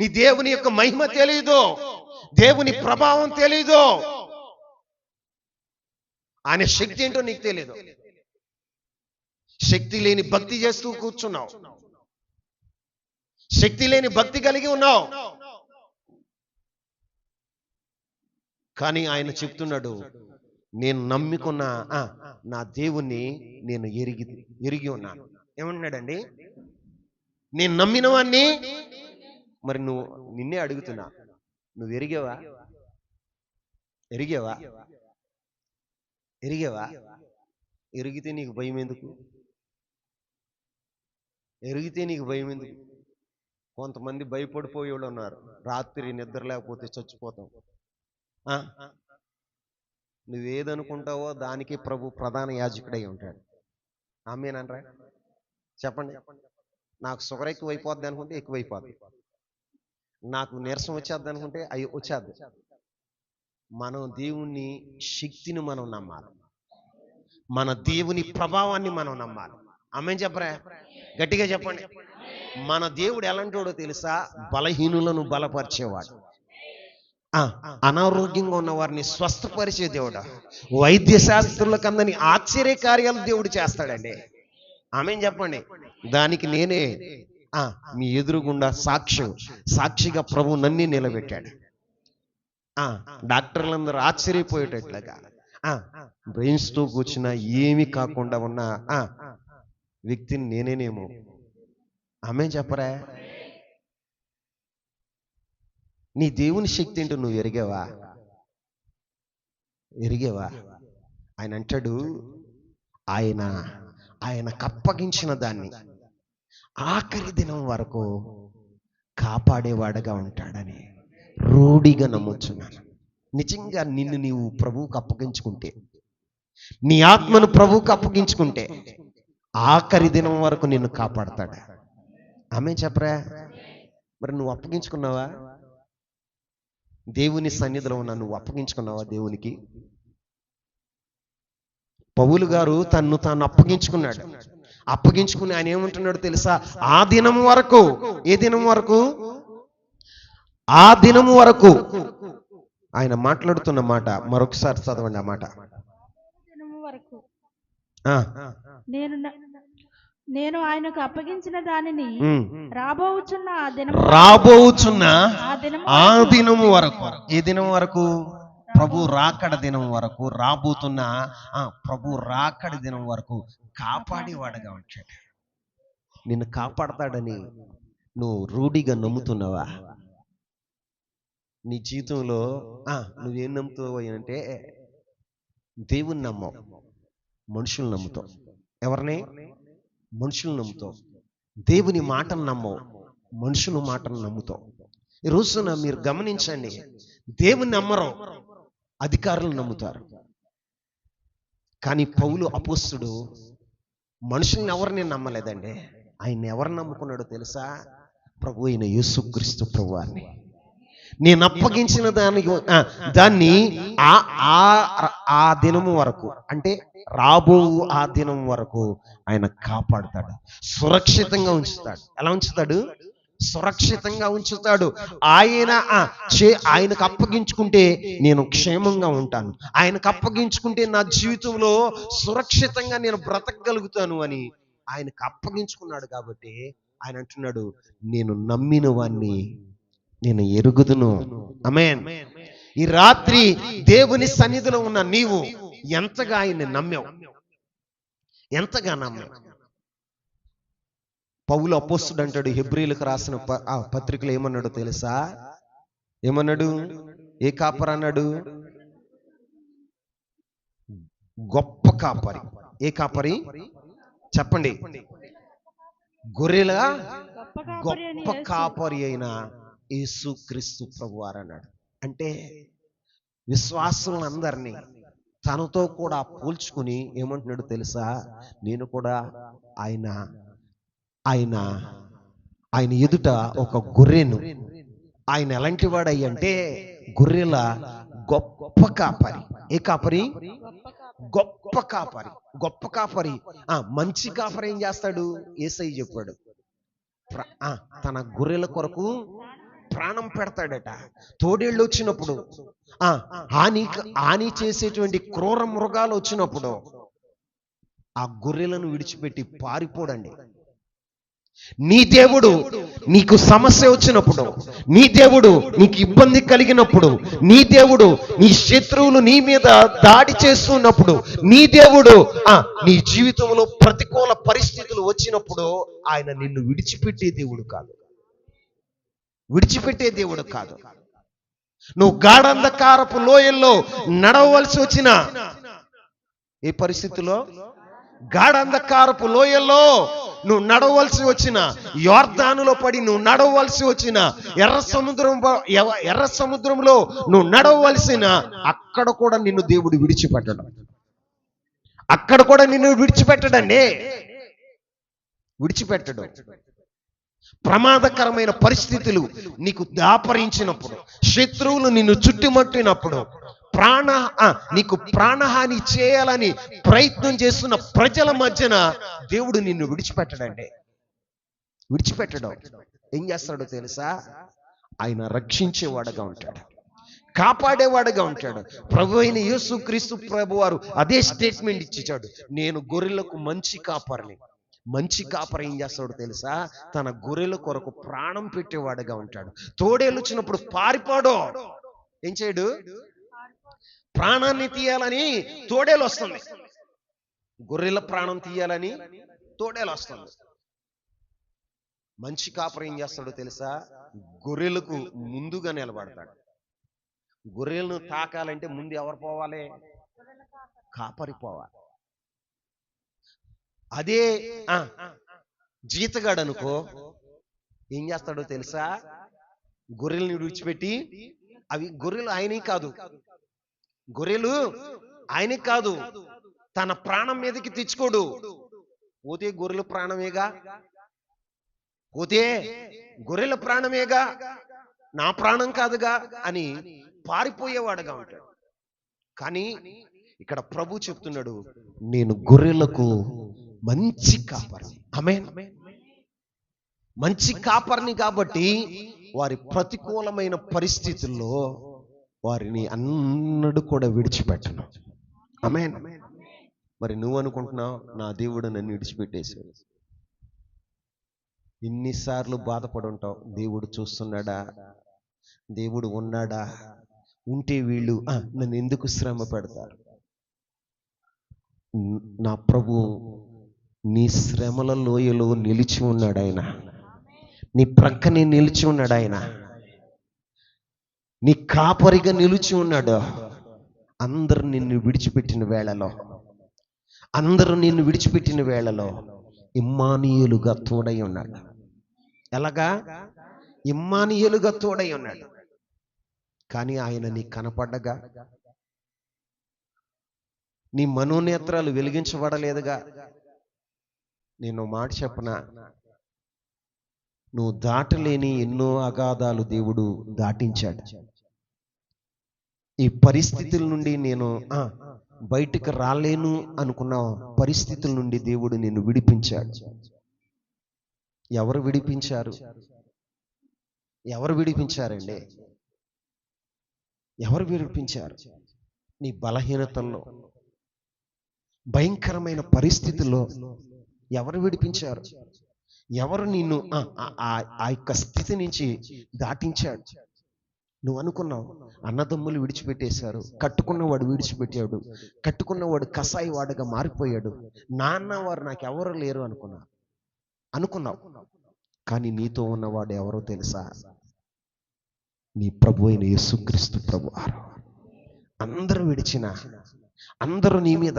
నీ దేవుని యొక్క మహిమ తెలీదు. దేవుని ప్రభావం తెలీదు. ఆయన శక్తి ఏంటో నీకు తెలీదు. శక్తి లేని భక్తి చేస్తూ కూర్చున్నావు. శక్తి లేని భక్తి కలిగి ఉన్నావు. కానీ ఆయన చెప్తున్నాడు, నేను నమ్ముకున్న నా దేవుణ్ణి నేను ఎరిగి ఉన్నాను. ఏమన్నాడండి? నేను నమ్మిన వాణ్ణి. మరి నిన్నే అడుగుతున్నా, నువ్వు ఎరిగావా? ఎరిగితే నీకు భయం ఎందుకు? కొంతమంది భయపడిపోయే వాళ్ళు ఉన్నారు. రాత్రి నిద్ర లేకపోతే చచ్చిపోతాం. నువ్వేదనుకుంటావో దానికి ప్రభు ప్రధాన యాజకుడై ఉంటాడు. ఆమేననరా? చెప్పండి. నాకు షుగర్ ఎక్కువైపోద్ది అనుకుంటే ఎక్కువైపోద్ది. నాకు నీరసం వచ్చేద్ది అనుకుంటే వచ్చేద్ది. మనం దేవుని శక్తిని మనం నమ్మాలి. మన దేవుని ప్రభావాన్ని మనం నమ్మాలి. ఆమేన్ చెప్పరా? గట్టిగా చెప్పండి. మన దేవుడు ఎలాంటోడో తెలుసా? బలహీనులను బలపరిచేవాడు. అనారోగ్యంగా ఉన్న వారిని స్వస్థపరిచే దేవుడు. వైద్య శాస్త్రులకు అందని ఆశ్చర్య కార్యాలు దేవుడు చేస్తాడండి. ఆమేన్ చెప్పండి. దానికి నేనే మీ ఎదురుగుండా సాక్షిగా ప్రభు నన్ను నిలబెట్టాడు. డాక్టర్లందరూ ఆశ్చర్యపోయేటట్లుగా బ్రెయిన్స్ తో కూర్చున్నా ఏమీ కాకుండా ఉన్న వ్యక్తిని నేనేనేమో. ఆమేన్ చెప్పరా? నీ దేవుని శక్తి ఏంటో నువ్వు ఎరిగావా? ఆయన అంటాడు, ఆయనకు అప్పగించిన దాన్ని ఆఖరి దినం వరకు కాపాడేవాడుగా ఉంటాడని రూఢిగా నమ్ముచున్నాను. నిజంగా నిన్ను నీవు ప్రభువుకు అప్పగించుకుంటే, నీ ఆత్మను ప్రభువుకు అప్పగించుకుంటే ఆఖరి దినం వరకు నిన్ను కాపాడతాడు. ఆమేన్ చెప్పరా? మరి నువ్వు అప్పగించుకున్నావా? దేవుని సన్నిధిలో ఉన్న నువ్వు అప్పగించుకున్నావా దేవునికి? పౌలు గారు తన్ను తాను అప్పగించుకున్నాడు. అప్పగించుకుని ఆయన ఏమంటున్నాడు తెలుసా? ఆ దినం వరకు. ఏ దినం వరకు? ఆ దినం వరకు. ఆయన మాట్లాడుతున్న మాట మరొకసారి చదవండి. ఆ మాట, నేను ఆయనకు అప్పగించిన దానిని రాబోచున్న ఆ దినం వరకు. ఏ దినం వరకు? ప్రభు రాకడ దినం వరకు. రాబోతున్న ప్రభు రాకడ దినం వరకు కాపాడేవాడుగా వచ్చాడు. నిన్ను కాపాడతాడని నువ్వు రూఢిగా నమ్ముతున్నావా? నీ జీవితంలో నువ్వేం నమ్ముతావు అంటే, దేవుని నమ్మవు, మనుషులు నమ్ముతావు. ఎవరిని? మనుషులు నమ్ముతావు. దేవుని మాటను నమ్మవు, మనుషుల మాటను నమ్ముతావు. ఈ రోజున మీరు గమనించండి, దేవుని నమ్మరు, అధికారులను నమ్ముతారు. కానీ పౌలు అపోస్తుడు మనుషుల్ని ఎవరిని నమ్మలేదండి. ఆయన ఎవరు నమ్ముకున్నాడో తెలుసా? ప్రభు అయిన యేసుక్రీస్తు ప్రభువారిని. నేను అప్పగించిన దాన్ని ఆ దినము వరకు, అంటే రాబో ఆ దినం వరకు ఆయన కాపాడుతాడు, సురక్షితంగా ఉంచుతాడు. ఎలా ఉంచుతాడు? సురక్షితంగా ఉంచుతాడు. ఆయనకు అప్పగించుకుంటే నేను క్షేమంగా ఉంటాను, ఆయనకు అప్పగించుకుంటే నా జీవితంలో సురక్షితంగా నేను బ్రతకగలుగుతాను అని ఆయనకు అప్పగించుకున్నాడు. కాబట్టి ఆయన అంటున్నాడు, నేను నమ్మిన వాణ్ణి నేను ఎరుగుదును. ఆమేన్. ఈ రాత్రి దేవుని సన్నిధిలో ఉన్న నీవు ఎంతగా ఆయన్ని నమ్మావు? ఎంతగా నమ్మావు? పౌలు అపోస్తుడు అంటాడు, హెబ్రీలకు రాసిన పత్రికలు ఏమన్నాడు తెలుసా? ఏమన్నాడు? ఏ కాపరి అన్నాడు? గొప్ప కాపరి. ఏ కాపరి చెప్పండి? గొర్రెల గొప్ప కాపరి అయిన యేసుక్రీస్తు ప్రభువారు అన్నాడు. అంటే విశ్వాసులందరినీ తనతో కూడా పోల్చుకుని ఏమంటున్నాడు తెలుసా? నేను కూడా ఆయన ఎదుట ఒక గొర్రెను. ఆయన ఎలాంటి వాడయ్యంటే గొర్రెల గొప్ప కాపరి. ఏ కాపరి? గొప్ప కాపరి. గొప్ప కాపరి. మంచి కాపరి ఏం చేస్తాడు? యేసయ్య చెప్పాడు, తన గొర్రెల కొరకు ప్రాణం పెడతాడట. తోడేళ్ళు వచ్చినప్పుడు, హాని చేసేటువంటి క్రూర మృగాలు వచ్చినప్పుడు ఆ గొర్రెలను విడిచిపెట్టి పారిపోడండి. నీ దేవుడు నీకు సమస్య వచ్చినప్పుడు, నీ దేవుడు నీకు ఇబ్బంది కలిగినప్పుడు, నీ దేవుడు నీ శత్రువులు నీ మీద దాడి చేస్తున్నప్పుడు, నీ దేవుడు నీ జీవితంలో ప్రతికూల పరిస్థితులు వచ్చినప్పుడు ఆయన నిన్ను విడిచిపెట్టే దేవుడు కాదు. విడిచిపెట్టే దేవుడు కాదు. నువ్వు గాఢంధకారపు లోయల్లో నడవలసి వచ్చిన ఏ పరిస్థితిలో? గాఢంధకారపు లోయల్లో నువ్వు నడవలసి వచ్చిన, యోర్దానులో పడి నువ్వు నడవలసి వచ్చిన, ఎర్ర సముద్రంలో నువ్వు నడవలసిన, అక్కడ కూడా నిన్ను దేవుడు విడిచిపెట్టడం. అక్కడ కూడా నిన్ను విడిచిపెట్టడండి. విడిచిపెట్టడం. ప్రమాదకరమైన పరిస్థితులు నీకు దాపరించినప్పుడు, శత్రువులు నిన్ను చుట్టుముట్టినప్పుడు, నీకు ప్రాణహాని చేయాలని ప్రయత్నం చేస్తున్న ప్రజల మధ్యన దేవుడు నిన్ను విడిచిపెట్టడండి. విడిచిపెట్టడం. ఏం చేస్తాడో తెలుసా? ఆయన రక్షించేవాడుగా ఉంటాడు, కాపాడేవాడుగా ఉంటాడు. ప్రభు అయిన యేసుక్రీస్తు ప్రభువారు అదే స్టేట్మెంట్ ఇచ్చాడు, నేను గొర్రెలకు మంచి కాపరిని. మంచి కాపరి ఏం చేస్తాడో తెలుసా? తన గొర్రెల కొరకు ప్రాణం పెట్టేవాడుగా ఉంటాడు. తోడేళ్ళు వచ్చినప్పుడు పారిపోడు. ఏం చేయడు? ప్రాణాన్ని తీయాలని తోడేలు వస్తుంది. గొర్రెల ప్రాణం తీయాలని తోడేలు వస్తుంది. మంచి కాపరి ఏం చేస్తాడో తెలుసా? గొర్రెలకు ముందుగా నిలబడతాడు. గొర్రెలను తాకాలంటే ముందు ఎవరు పోవాలి? కాపరి పోవాలి. అదే జీతగాడు అనుకో, ఏం చేస్తాడో తెలుసా? గొర్రెల్ని విడిచిపెట్టి, అవి గొర్రెలు ఆయనే కాదు, గొర్రెలు ఆయనకి కాదు, తన ప్రాణం మీదకి తెచ్చుకోడు. పోతే గొర్రెల ప్రాణమేగా, పోతే గొర్రెల ప్రాణమేగా, నా ప్రాణం కాదుగా అని పారిపోయేవాడుగా ఉంటాడు. కానీ ఇక్కడ ప్రభు చెప్తున్నాడు, నేను గొర్రెలకు మంచి కాపరిని. ఆమేన్. మంచి కాపరిని కాబట్టి వారి ప్రతికూలమైన పరిస్థితుల్లో వారిని అన్నడు కూడా విడిచిపెట్టను. ఆమేన్. మరి నువ్వు అనుకుంటున్నావు, నా దేవుడు నన్ను విడిచిపెట్టేశాడు. ఎన్నిసార్లు బాధపడి ఉంటావు? దేవుడు చూస్తున్నాడా? దేవుడు ఉన్నాడా? ఉంటే వీళ్ళు నన్ను ఎందుకు శ్రమ పెడతారు? నా ప్రభు నీ శ్రమల లోయలో నిలిచి ఉన్నాడు. ఆయన నీ ప్రక్కనే నిలిచి ఉన్నాడు. ఆయన నీ కాపరిగా నిలిచి ఉన్నాడు. అందరూ నిన్ను విడిచిపెట్టిన వేళలో ఇమ్మానుయేలుగా తోడై ఉన్నాడు. ఎలాగా? ఇమ్మానుయేలుగా తోడై ఉన్నాడు. కానీ ఆయన నీకు కనపడ్డగా, నీ మనోనేత్రాలు వెలిగించబడలేదుగా. నేను మాట చెప్పనా, నువ్వు దాటలేని ఎన్నో అగాధాలు దేవుడు దాటించాడు. ఈ పరిస్థితుల నుండి నేను బయటికి రాలేను అనుకున్న పరిస్థితుల నుండి దేవుడు నిన్ను విడిపించాడు. ఎవరు విడిపించారు? ఎవరు విడిపించారండి? ఎవరు విడిపించారు? నీ బలహీనతల్లో, భయంకరమైన పరిస్థితుల్లో ఎవరు విడిపించారు? ఎవరు నిన్ను ఆ యొక్క స్థితి నుంచి దాటించాడు? నువ్వు అనుకున్నావు అన్నదమ్ములు విడిచిపెట్టేశారు, కట్టుకున్నవాడు విడిచిపెట్టాడు, కట్టుకున్నవాడు కసాయి వాడుగా మారిపోయాడు, నాన్న వారు నాకెవరు లేరు అనుకున్నావు. కానీ నీతో ఉన్నవాడు ఎవరో తెలుసా? నీ ప్రభు అయిన యేసుక్రీస్తు ప్రభువారు. అందరూ విడిచిన, అందరూ నీ మీద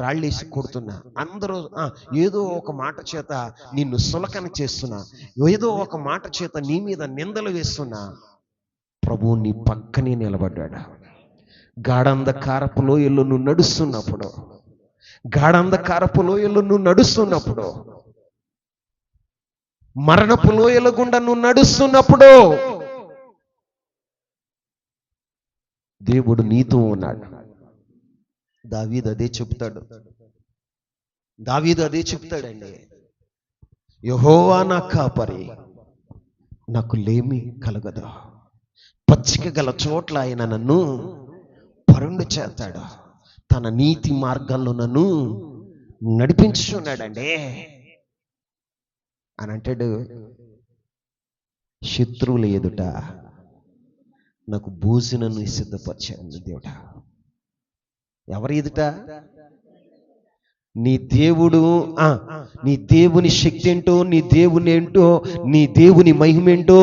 రాళ్ళేసి కొడుతున్నా, అందరూ ఏదో ఒక మాట చేత నిన్ను సులకన చేస్తున్నా, ఏదో ఒక మాట చేత నీ మీద నిందలు వేస్తున్నా, ప్రభువు నీ పక్కనే నిలబడ్డాడు. గాఢంధకారపు లోయల్లో నువ్వు నడుస్తున్నప్పుడు, గాఢంధకారపు లోయల్లో నువ్వు నడుస్తున్నప్పుడు, మరణపు లోయల గుండా నువ్వు నడుస్తున్నప్పుడు దేవుడు నీతో ఉన్నాడు. దావీదు అదే చెప్తాడండి. యెహోవా నా కాపరి, నాకు లేమి కలగదు. పచ్చిక గల చోట్ల ఆయన నన్ను పరుండు చేస్తాడు, తన నీతి మార్గాల్లో నన్ను నడిపించున్నాడండి అని అంటాడు. శత్రువుల ఎదుట నాకు భోజనాన్ని సిద్ధపరిచాడు దేవుడా. ఎవరి ఎదుట? నీ దేవుడు, నీ దేవుని శక్తి ఏంటో, నీ దేవుని ఏంటో, నీ దేవుని మహిమేంటో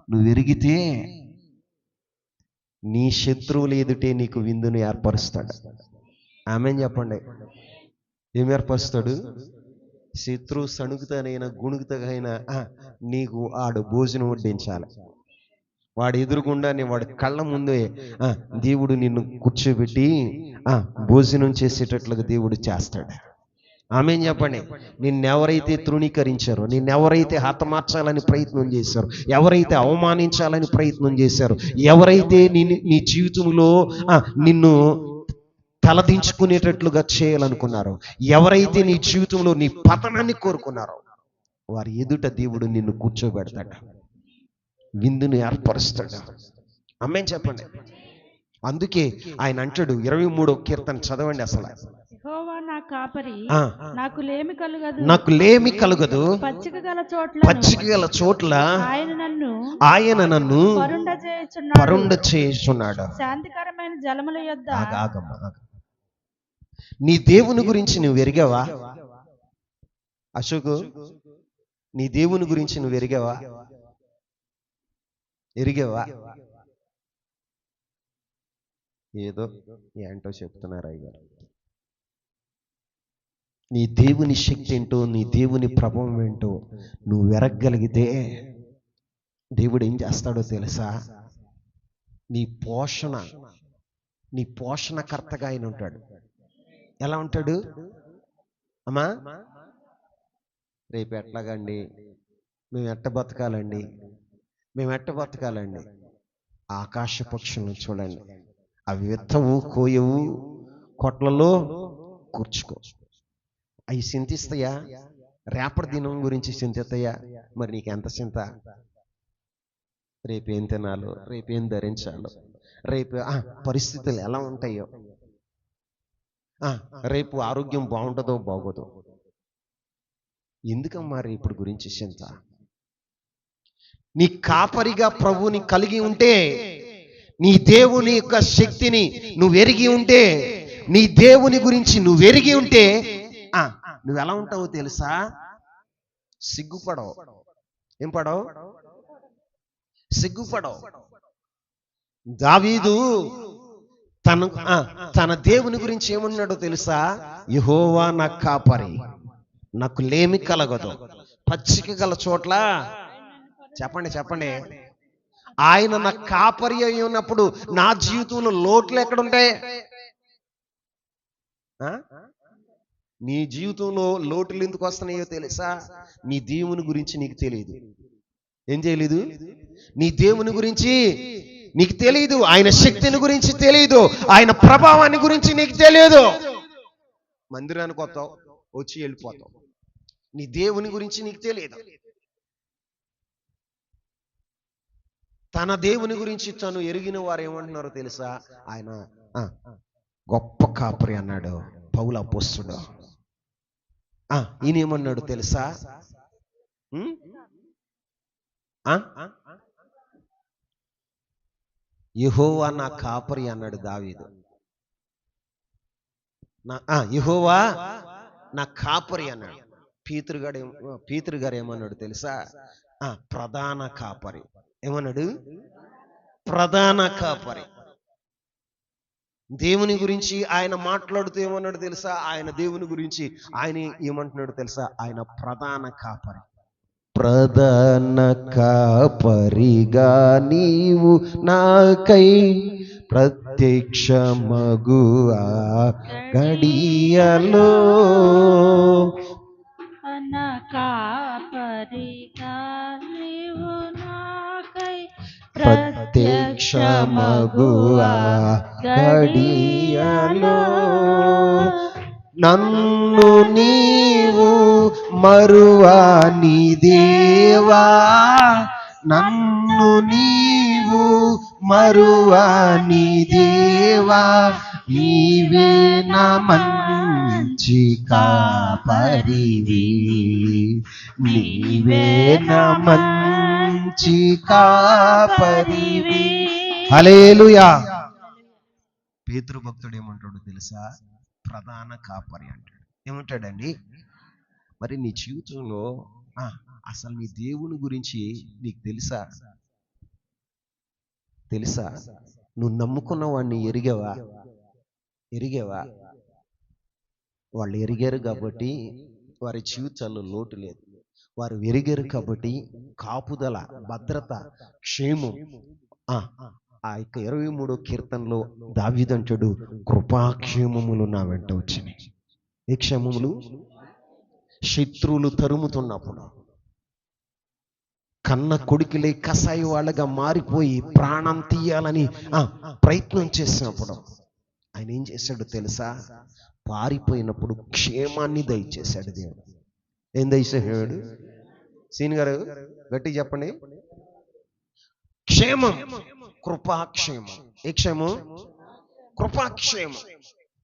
నువ్వు ఎరిగితే నీ శత్రువుల ఎదుటే నీకు విందుని ఏర్పరుస్తాడు. ఆమేన్ చెప్పండి. ఏం ఏర్పరుస్తాడు? శత్రువు సణుగుతానైనా గుణుగుతగైనా నీకు ఆడు భోజనం వడ్డించాలి. వాడు ఎదురుగుండానే, వాడి కళ్ళ ముందే దేవుడు నిన్ను కూర్చోబెట్టి భోజనం చేసేటట్లుగా దేవుడు చేస్తాడు. ఆమేన్ చెప్పండి. నిన్నెవరైతే తృణీకరించారో, నిన్నెవరైతే హతమార్చాలని ప్రయత్నం చేశారో, ఎవరైతే అవమానించాలని ప్రయత్నం చేశారో, ఎవరైతే నీ జీవితంలో నిన్ను తలదించుకునేటట్లుగా చేయాలనుకున్నారో, ఎవరైతే నీ జీవితంలో నీ పతనాన్ని కోరుకున్నారో, వారి ఎదుట దేవుడు నిన్ను కూర్చోబెడతాడు, విందుని ఏర్పరుస్తాడు. ఆమేన్ చెప్పండి. అందుకే ఆయన అంటాడు, 23వ కీర్తన చదవండి. అసలు యెహోవా నా కాపరి, నాకు లేమి కలుగదు. పచ్చిక గల చోట్ల ఆయన నన్ను పరుండ చేయుచున్నాడు. శాంతికరమైన జలముల యొద్ద. నీ దేవుని గురించి నువ్వు ఎరిగావా అశోకు? నీ దేవుని గురించి నువ్వు ఎరిగావా? ఏదో ఏంటో చెప్తున్నారు అయ్యారు. నీ దేవుని శక్తి ఏంటో, నీ దేవుని ప్రభావం ఏంటో నువ్వు ఎరగగలిగితే దేవుడు ఏం చేస్తాడో తెలుసా? నీ పోషణకర్తగా ఆయన ఉంటాడు. ఎలా ఉంటాడు అమ్మా? రేపు ఎట్లాగండి, మేము ఎట్ట బతకాలండి? ఆకాశ పక్షులను చూడండి, అవి విత్తవు, కోయవు, కొట్లలో కూర్చుకో. అవి చింతిస్తాయా? రేపటి దినం గురించి చింతిస్తాయా? మరి నీకెంత చింత? రేపేం తినాలో, రేపేం ధరించాలో, రేపు పరిస్థితులు ఎలా ఉంటాయో, రేపు ఆరోగ్యం బాగుంటుందో బాగోదో, ఎందుకమ్మా రేపు గురించి చింత? నీ కాపరిగా ప్రభువుని కలిగి ఉంటే, నీ దేవుని యొక్క శక్తిని నువ్వు ఎరిగి ఉంటే, నీ దేవుని గురించి నువ్వు ఎరిగి ఉంటే నువ్వు ఎలా ఉంటావో తెలుసా? సిగ్గుపడవు. ఏం పడవు? సిగ్గుపడవు. దావీదు తన దేవుని గురించి ఏమన్నాడో తెలుసా? యెహోవా నా కాపరి, నాకు లేమి కలగదు. పచ్చిక గల చోట్ల చెప్పండి చెప్పండి. ఆయన నా కాపరి అయి ఉన్నప్పుడు నా జీవితంలో లోట్లు ఎక్కడుంటాయి? ఆ? నీ జీవితంలో లోటులు ఎందుకు వస్తున్నాయో తెలుసా? నీ దేవుని గురించి నీకు తెలియదు. ఏం చేయలేదు? నీ దేవుని గురించి నీకు తెలియదు. ఆయన శక్తిని గురించి తెలియదు. ఆయన ప్రభావాన్ని గురించి నీకు తెలియదు. మందిరానికి వస్తావు, వచ్చి వెళ్ళిపోతావు. నీ దేవుని గురించి నీకు తెలియదు. తన దేవుని గురించి తను ఎరిగిన వారు ఏమంటున్నారో తెలుసా? ఆయన గొప్ప కాపరి అన్నాడు పౌలు అపోస్తలుడు. ఈయన ఏమన్నాడు తెలుసా? యెహోవా నా కాపరి అన్నాడు దావీదు. యెహోవా నా కాపరి అన్నాడు. పీతరు గారు ఏమన్నాడు తెలుసా? ప్రధాన కాపరి. ఏమన్నాడు? ప్రధాన కాపరి. దేవుని గురించి ఆయన మాట్లాడుతూ ఏమన్నాడు తెలుసా? ఆయన దేవుని గురించి ఆయన ఏమంటున్నాడు తెలుసా? ఆయన ప్రధాన కాపరి. ప్రధాన కాపరిగా నీవు నాకై ప్రత్యక్షమగు గడియలో కాపరిగా నీవు నాకై ప్రత్యక్షమగు గడియలో నన్ను నీవు మరువాని దేవా, నన్ను నీవు మరువాని దేవా, నీవే నా మంచి కాపరివి, నీవే నా మంచి కాపరివి. హల్లెలూయా. పేతురు భక్తుడు ఏమంటాడు తెలుసా? ప్రధాన కాపరి అంటాడు. ఏమంటాడండి? మరి నీ జీవితంలో అసలు నీ దేవుని గురించి నీకు తెలుసా? నువ్వు నమ్ముకున్న వాడిని ఎరిగావా? వాళ్ళు ఎరిగారు కాబట్టి వారి జీవితాల్లో లోటు లేదు. వారు ఎరిగారు కాబట్టి కాపుదల, భద్రత, క్షేమం. ఆ యొక్క 23వ కీర్తనలో దావీదంటాడు, కృపాక్షేమములు నా వెంట వచ్చినాయి. ఏ క్షేమములు? శత్రువులు తరుముతున్నప్పుడు, కన్న కొడుకులే కసాయి వాళ్ళగా మారిపోయి ప్రాణం తీయాలని ప్రయత్నం చేసినప్పుడు ఆయన ఏం చేశాడు తెలుసా? పారిపోయినప్పుడు క్షేమాన్ని దయచేశాడు దేవుడు. ఏం దయచేశాడు? సీని గారు గట్టి చెప్పండి. క్షేమం, కృపాక్షేమం. ఏ క్షేమం? కృపాక్షేమం.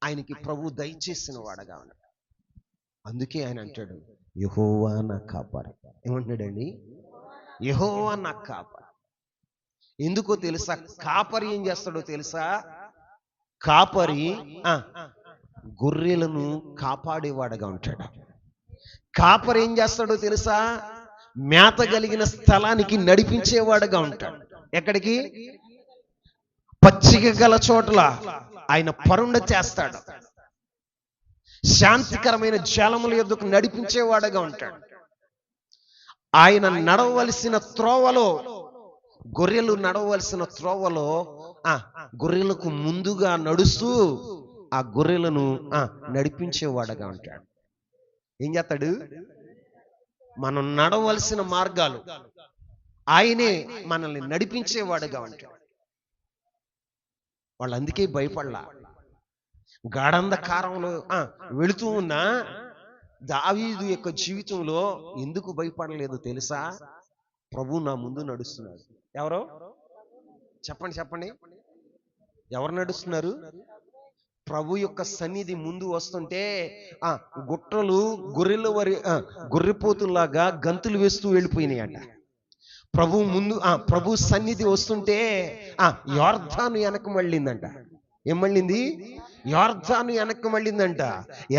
ఆయనకి ప్రభు దయచేసిన వాడగా ఉన్నాడు. అందుకే ఆయన అంటాడు, యెహోవా నా కాపరి. ఏమంటున్నాడండి? యెహోవా నా కాపరి. ఎందుకో తెలుసా? కాపరి ఏం చేస్తాడో తెలుసా? కాపరి గొర్రెలను కాపాడేవాడుగా ఉంటాడు. కాపరి ఏం చేస్తాడో తెలుసా? మేత కలిగిన స్థలానికి నడిపించేవాడుగా ఉంటాడు. ఎక్కడికి? పచ్చిక గల చోట్ల ఆయన పరుండ చేస్తాడు. శాంతికరమైన జలముల యొద్దకు నడిపించేవాడుగా ఉంటాడు. ఆయన నడవలసిన త్రోవలో, గొర్రెలు నడవలసిన త్రోవలో గొర్రెలకు ముందుగా నడుస్తూ ఆ గొర్రెలను నడిపించేవాడుగా ఉంటాడు. ఏం చేస్తాడు? మనం నడవలసిన మార్గాలు ఆయనే మనల్ని నడిపించేవాడుగా ఉంటాడు. వాళ్ళు అందుకే భయపడలా. గాఢంధకారంలో వెళుతూ ఉన్న దావీదు యొక్క జీవితంలో ఎందుకు భయపడలేదు తెలుసా? ప్రభు నా ముందు నడుస్తున్నాడు. ఎవరో చెప్పండి. ఎవరు నడుస్తున్నారు? ప్రభు యొక్క సన్నిధి ముందు వస్తుంటే గుట్రలు గొర్రెపోతుల్లాగా గంతులు వేస్తూ వెళ్ళిపోయినాయంట. ప్రభు ముందు ప్రభు సన్నిధి వస్తుంటే యోర్దాను వెనక్కి మళ్ళిందంట. ఏం మళ్ళింది? యోర్దాను వెనక్కి మళ్ళిందంట.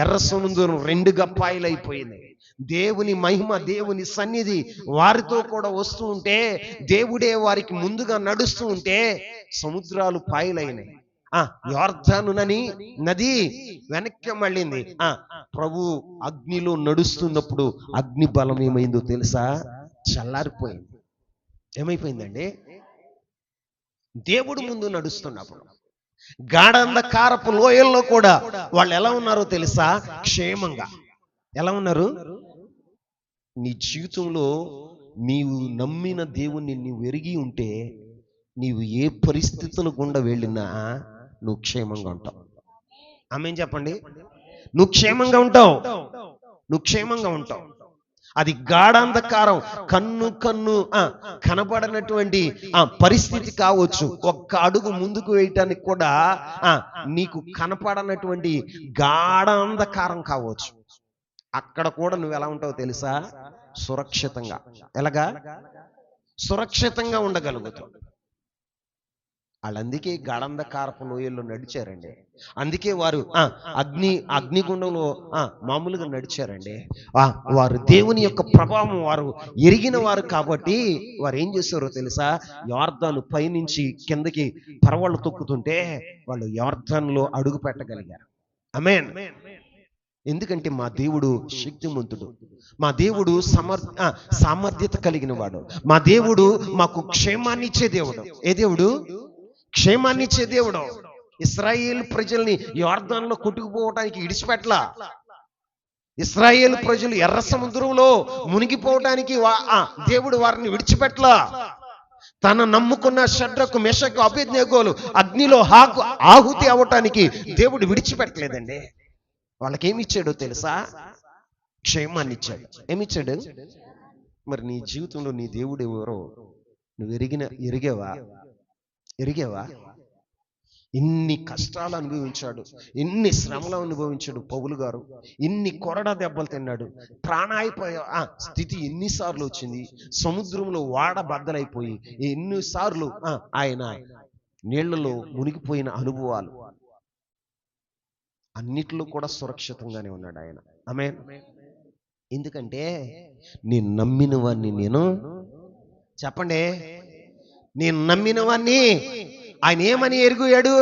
ఎర్ర సముద్రం 2 గప్పాయిలైపోయింది. దేవుని మహిమ, దేవుని సన్నిధి వారితో కూడా వస్తూ ఉంటే, దేవుడే వారికి ముందుగా నడుస్తూ ఉంటే సముద్రాలు పాయలైనాయి. యోర్దాను నది వెనక్కి మళ్ళింది. ప్రభు అగ్నిలో నడుస్తున్నప్పుడు అగ్ని బలం ఏమైందో తెలుసా? చల్లారిపోయింది. ఏమైపోయిందండి? దేవుడు ముందు నడుస్తున్నప్పుడు గాఢంధకారపు లోయల్లో కూడా వాళ్ళు ఎలా ఉన్నారో తెలుసా? క్షేమంగా. ఎలా ఉన్నారు? నీ జీవితంలో నీవు నమ్మిన దేవుణ్ణి నీవు ఎరిగి ఉంటే నీవు ఏ పరిస్థితుల గుండా వెళ్ళినా నువ్వు క్షేమంగా ఉంటావు. ఆమేన్ చెప్పండి. నువ్వు క్షేమంగా ఉంటావు. నువ్వు క్షేమంగా ఉంటావు. అది గాఢాంధకారం, కన్ను కనబడనటువంటి పరిస్థితి కావచ్చు. ఒక్క అడుగు ముందుకు వేయటానికి కూడా నీకు కనపడనటువంటి గాఢాంధకారం కావచ్చు. అక్కడ కూడా నువ్వు ఎలా ఉంటావో తెలుసా? సురక్షితంగా. ఎలాగా? సురక్షితంగా ఉండగలుగుతావు. వాళ్ళందుకే గాఢంధకారపు లోయల్లో నడిచారండి. అందుకే వారు అగ్నిగుండంలో మామూలుగా నడిచారండి. వారు దేవుని యొక్క ప్రభావం వారు ఎరిగిన వారు కాబట్టి వారు ఏం చేశారో తెలుసా? యొర్దాను పైనుంచి కిందకి పరవళ్ళు తొక్కుతుంటే వాళ్ళు యొర్దానులో అడుగు పెట్టగలిగారు. ఆమేన్. ఎందుకంటే మా దేవుడు శక్తిమంతుడు, మా దేవుడు సామర్థ్యత కలిగిన వాడు, మా దేవుడు మాకు క్షేమాన్ని ఇచ్చే దేవుడు. ఏ దేవుడు? క్షేమాన్ని ఇచ్చే దేవుడు. ఇశ్రాయేలు ప్రజల్ని యొర్దానులో కొట్టుకుపోవటానికి ఇడిచిపెట్టలా. ఇశ్రాయేలు ప్రజలు ఎర్ర సముద్రంలో మునిగిపోవటానికి దేవుడు వారిని విడిచిపెట్టలా. తన నమ్ముకున్న షడ్రకు మెషకు అబేద్నెగోలు అగ్నిలో ఆహుతి అవ్వటానికి దేవుడు విడిచిపెట్టలేదండి. వాళ్ళకేమి ఇచ్చాడో తెలుసా? క్షేమాన్ని ఇచ్చాడు. ఏమిచ్చాడు? మరి నీ జీవితంలో నీ దేవుడు ఎవరో నువ్వు ఎరిగేవా? ఇన్ని కష్టాలు అనుభవించాడు, ఎన్ని శ్రమలు అనుభవించాడు పౌలు గారు. ఇన్ని కొరడా దెబ్బలు తిన్నాడు. ప్రాణాయిపోయే స్థితి ఎన్నిసార్లు వచ్చింది. సముద్రంలో వాడ బద్దలైపోయి ఎన్నిసార్లు ఆయన నీళ్లలో మునిగిపోయిన అనుభవాలు. అన్నిట్లో కూడా సురక్షితంగానే ఉన్నాడు ఆయన. ఆమేన్. ఎందుకంటే నేను నమ్మిన వాడిని, చెప్పండి, నేను నమ్మిన వాడిని ఆయన ఏమని ఎరిగాడు?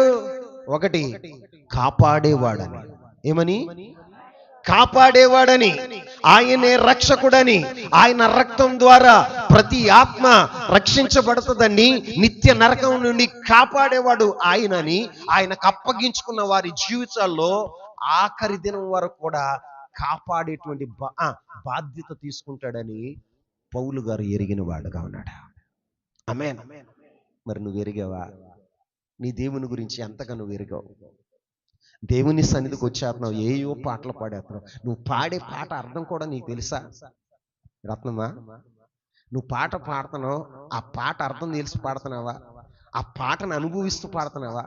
ఒకటి, కాపాడేవాడని. ఏమని? కాపాడేవాడని. ఆయనే రక్షకుడని. ఆయన రక్తం ద్వారా ప్రతి ఆత్మ రక్షించబడుతుందని, నిత్య నరకం నుండి కాపాడేవాడు ఆయనని, ఆయనకు అప్పగించుకున్న వారి జీవితాల్లో ఆఖరి దినం వరకు కూడా కాపాడేటువంటి బాధ్యత తీసుకుంటాడని పౌలు గారు ఎరిగిన వాడుగా ఉన్నాడు. ఆమేన్. మరి నువ్వు ఎరిగావా? నీ దేవుని గురించి ఎంతగా నువ్వు ఎరిగావు? దేవుని సన్నిధికి వచ్చేస్తున్నావు, ఏయో పాటలు పాడేస్తున్నావు. నువ్వు పాడే పాట అర్థం కూడా నీకు తెలుసా రత్నమా? నువ్వు పాట పాడుతున్నావు, ఆ పాట అర్థం తెలిసి పాడుతున్నావా? ఆ పాటను అనుభవిస్తూ పాడుతున్నావా?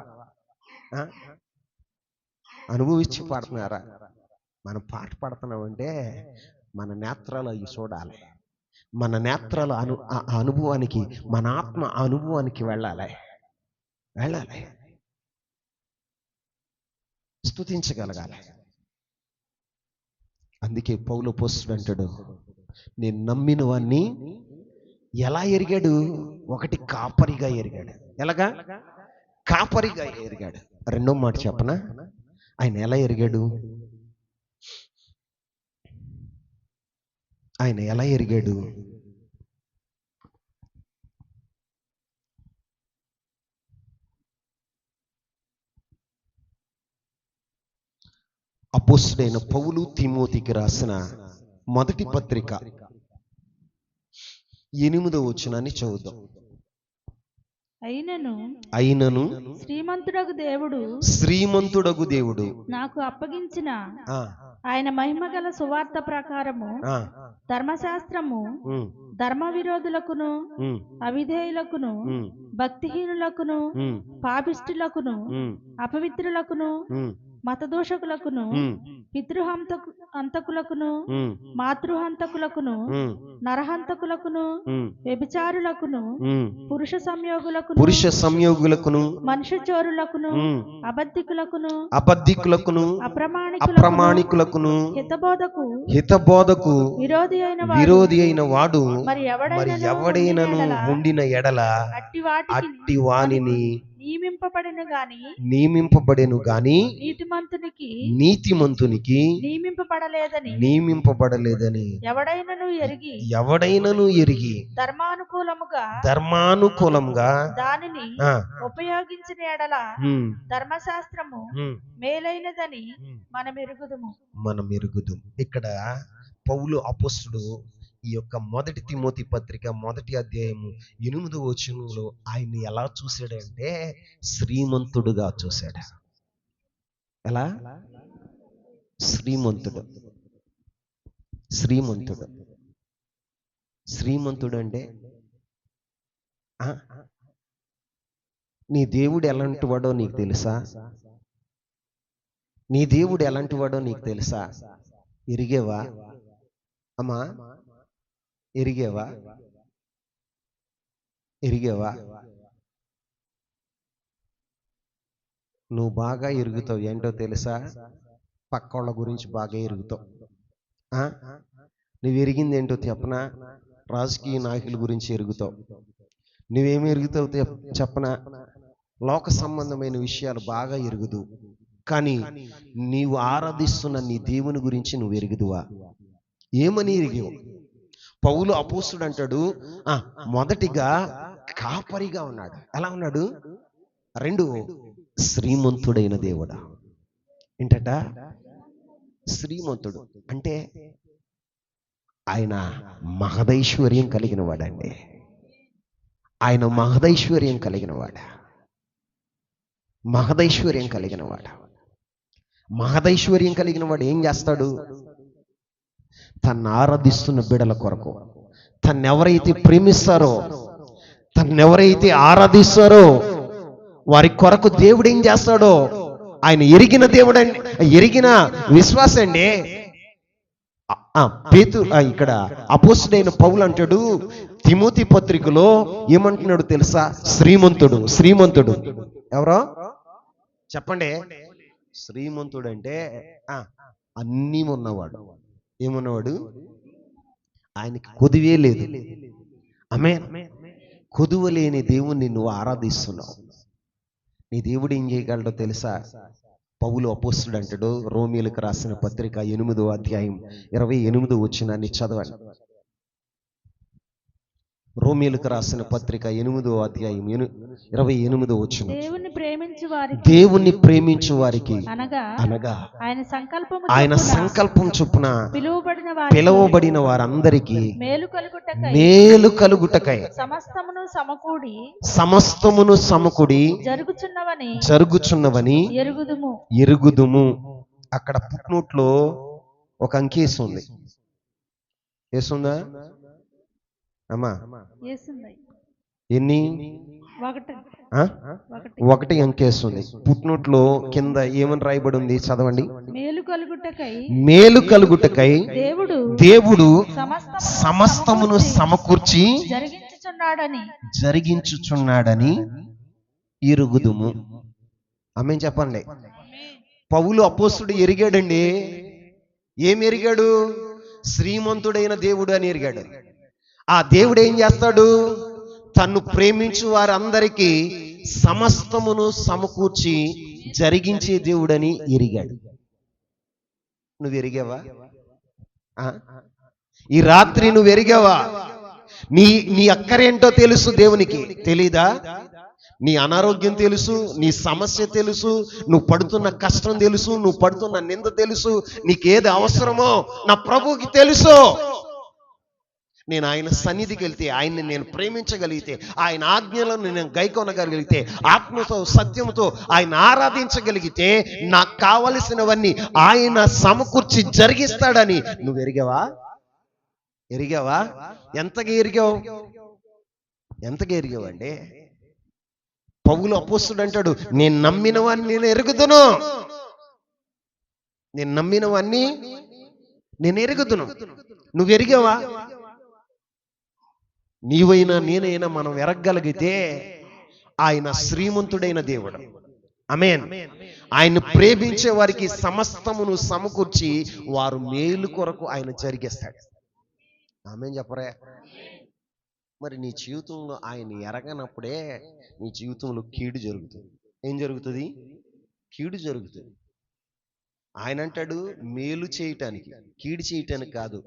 అనుభవించి పాడుతున్నారా? మనం పాట పాడుతున్నామంటే మన నేత్రాలు అవి చూడాలి. మన నేత్రాలు అనుభవానికి, మన ఆత్మ అనుభవానికి వెళ్ళాలి. స్తుతించగలగాలి. అందుకే పౌలు అపోస్తలుడు అంటాడు, నేను నమ్మిన వాణ్ణి ఎలా ఎరిగాడు? ఒకటి, కాపరిగా ఎరిగాడు. ఎలాగా? కాపరిగా ఎరిగాడు. రెండో మాట చెప్పనా? ఆయన ఎలా ఎరిగాడు? ఆయన ఎలా ఎరిగాడు? అపోస్తలుడైన పౌలు తిమోతికి రాసిన మొదటి పత్రిక 8వ వచనాన్ని చదువుదాం. అయినను శ్రీమంతుడగు దేవుడు నాకు అప్పగించిన ఆయన మహిమ గల సువార్త ప్రకారము ధర్మశాస్త్రము ధర్మ విరోధులకును అవిధేయులకును భక్తిహీనులకును పాపిష్టులకును అపవిత్రులకును మతదోషకులకును పితృహంతకులకును మాతృహంతకులకును నరహంతకులకును వ్యభిచారులకును పురుష సంయోగులకును మనుష్యచోరులకును అబద్ధికులకును అప్రమాణికులకును హితబోధకు విరోధి అయిన వాడు మరి ఎవడైనను ఉండిన ఎడల అట్టి వానిని నియమింపబడెను గాని నీతిమంతునికి నియమింపబడలేదని ఎవడైనను ఎరిగి ధర్మానుకూలముగా దానిని ఉపయోగించిన ఎడల ధర్మశాస్త్రము మేలైనదని మనం ఎరుగుదుము. ఇక్కడ పౌలు అపోస్తుడు ఈ యొక్క మొదటి తిమోతి పత్రిక 1వ అధ్యాయము 8వ వచనంలో ఆయన్ని ఎలా చూశాడంటే శ్రీమంతుడుగా చూశాడు. ఎలా? శ్రీమంతుడు అంటే నీ దేవుడు ఎలాంటి వాడో నీకు తెలుసా? ఎరిగేవా అమ్మా? ఎరిగేవా? నువ్వు బాగా ఎరుగుతావు. ఏంటో తెలుసా? పక్కోళ్ళ గురించి బాగా ఎరుగుతావు. నువ్వు ఎరిగింది ఏంటో చెప్పనా? రాజకీయ నాయకుల గురించి ఎరుగుతావు. నువ్వేమి ఎరుగుతావు చెప్పనా? లోక సంబంధమైన విషయాలు బాగా ఎరుగుదు. కానీ నీవు ఆరాధిస్తున్న నీ దేవుని గురించి నువ్వు ఎరుగుదువా? ఏమని ఎరిగావు? పౌలు అపోస్తుడు అంటాడు, మొదటిగా కాపరిగా ఉన్నాడు. ఎలా ఉన్నాడు? 2 శ్రీమంతుడైన దేవుడా. ఏంటట? శ్రీమంతుడు అంటే ఆయన మహదైశ్వర్యం కలిగిన వాడండి. మహదైశ్వర్యం కలిగిన వాడు ఏం చేస్తాడు? తన్ను ఆరాధిస్తున్న బిడల కొరకు, తన్నెవరైతే ప్రేమిస్తారో, తన్నెవరైతే ఆరాధిస్తారో వారి కొరకు దేవుడు ఏం చేస్తాడో ఆయన ఎరిగిన దేవుడు, ఎరిగిన విశ్వాసం అండి. ఇక్కడ అపోస్తుడైన పౌలు అంటాడు తిమోతి పత్రికలో ఏమంటున్నాడు తెలుసా? శ్రీమంతుడు ఎవరో చెప్పండి. శ్రీమంతుడు అంటే అన్నీ ఉన్నవాడు. ఏమున్నవాడు? ఆయనకి కొదువే లేదు. కొదువ లేని దేవుణ్ణి నువ్వు ఆరాధిస్తున్నావు. నీ దేవుడు ఏం చేయగలడో తెలుసా? పౌలు అపోస్తుడు అంటాడు రోమీయులకు రాసిన పత్రిక 8వ అధ్యాయం 28వ వచనాన్ని చదవండి. రోమీయులకు రాసిన పత్రిక 8వ అధ్యాయం 28వ వచనం. దేవుణ్ణి ప్రేమించు వారికి అనగా ఆయన సంకల్పం చొప్పున పిలువబడిన వారందరికీ మేలు కలుగుటకై సమస్తమును సమకూడి జరుగుచున్నవని ఎరుగుదుము. అక్కడ పుట్నోట్లో ఒక అంకేసి ఉంది. ఏసుందా అమ్మా? ఎన్ని? 1 అంకేస్తుంది. పుట్నోట్లో కింద ఏమని రాయబడి ఉంది? చదవండి. మేలు కలుగుటకై దేవుడు సమస్తమును సమకూర్చి జరిగించుచున్నాడని ఎరుగుదుము. ఆమేన్ చెప్పండి. పౌలు అపోస్తుడు ఎరిగాడండి. ఏం ఎరిగాడు? శ్రీమంతుడైన దేవుడు అని ఎరిగాడు. ఆ దేవుడు ఏం చేస్తాడు? తన్ను ప్రేమించు వారందరికీ సమస్తమును సమకూర్చి జరిగించే దేవుడని ఎరిగాడు. నువ్వు ఎరిగావా? ఈ రాత్రి నువ్వు ఎరిగావా? నీ అక్కరేంటో తెలుసు దేవునికి తెలీదా? నీ అనారోగ్యం తెలుసు, నీ సమస్య తెలుసు, నువ్వు పడుతున్న కష్టం తెలుసు, నువ్వు పడుతున్న నింద తెలుసు, నీకేది అవసరమో నా ప్రభువుకి తెలుసు. నేను ఆయన సన్నిధికి వెళ్తే, ఆయన్ని నేను ప్రేమించగలిగితే, ఆయన ఆజ్ఞలను నేను గైకొనగలిగితే, ఆత్మతో సత్యంతో ఆయన ఆరాధించగలిగితే నాకు కావలసినవన్నీ ఆయన సమకూర్చి జరిగిస్తాడని నువ్వు ఎరిగావా? ఎంతగా ఎరిగావు అంటే పౌలు అపోస్తుడు అంటాడు, నేను నమ్మినవాన్ని నేను ఎరుగుదును. నువ్వు ఎరిగావా? నీవైనా నేనైనా మనం ఎరగగలిగితే ఆయన శ్రీమంతుడైన దేవుడు. ఆమేన్. ఆయన ప్రేమించే వారికి సమస్తమును సమకూర్చి వారు మేలు కొరకు ఆయన జరిగిస్తాడు. ఆమేన్ చెప్పరే. మరి నీ జీవితంలో ఆయన ఎరగనప్పుడే నీ జీవితంలో కీడు జరుగుతుంది. ఏం జరుగుతుంది? కీడు జరుగుతుంది. ఆయన అంటాడు మేలు చేయటానికి, కీడు చేయటానికి కాదు,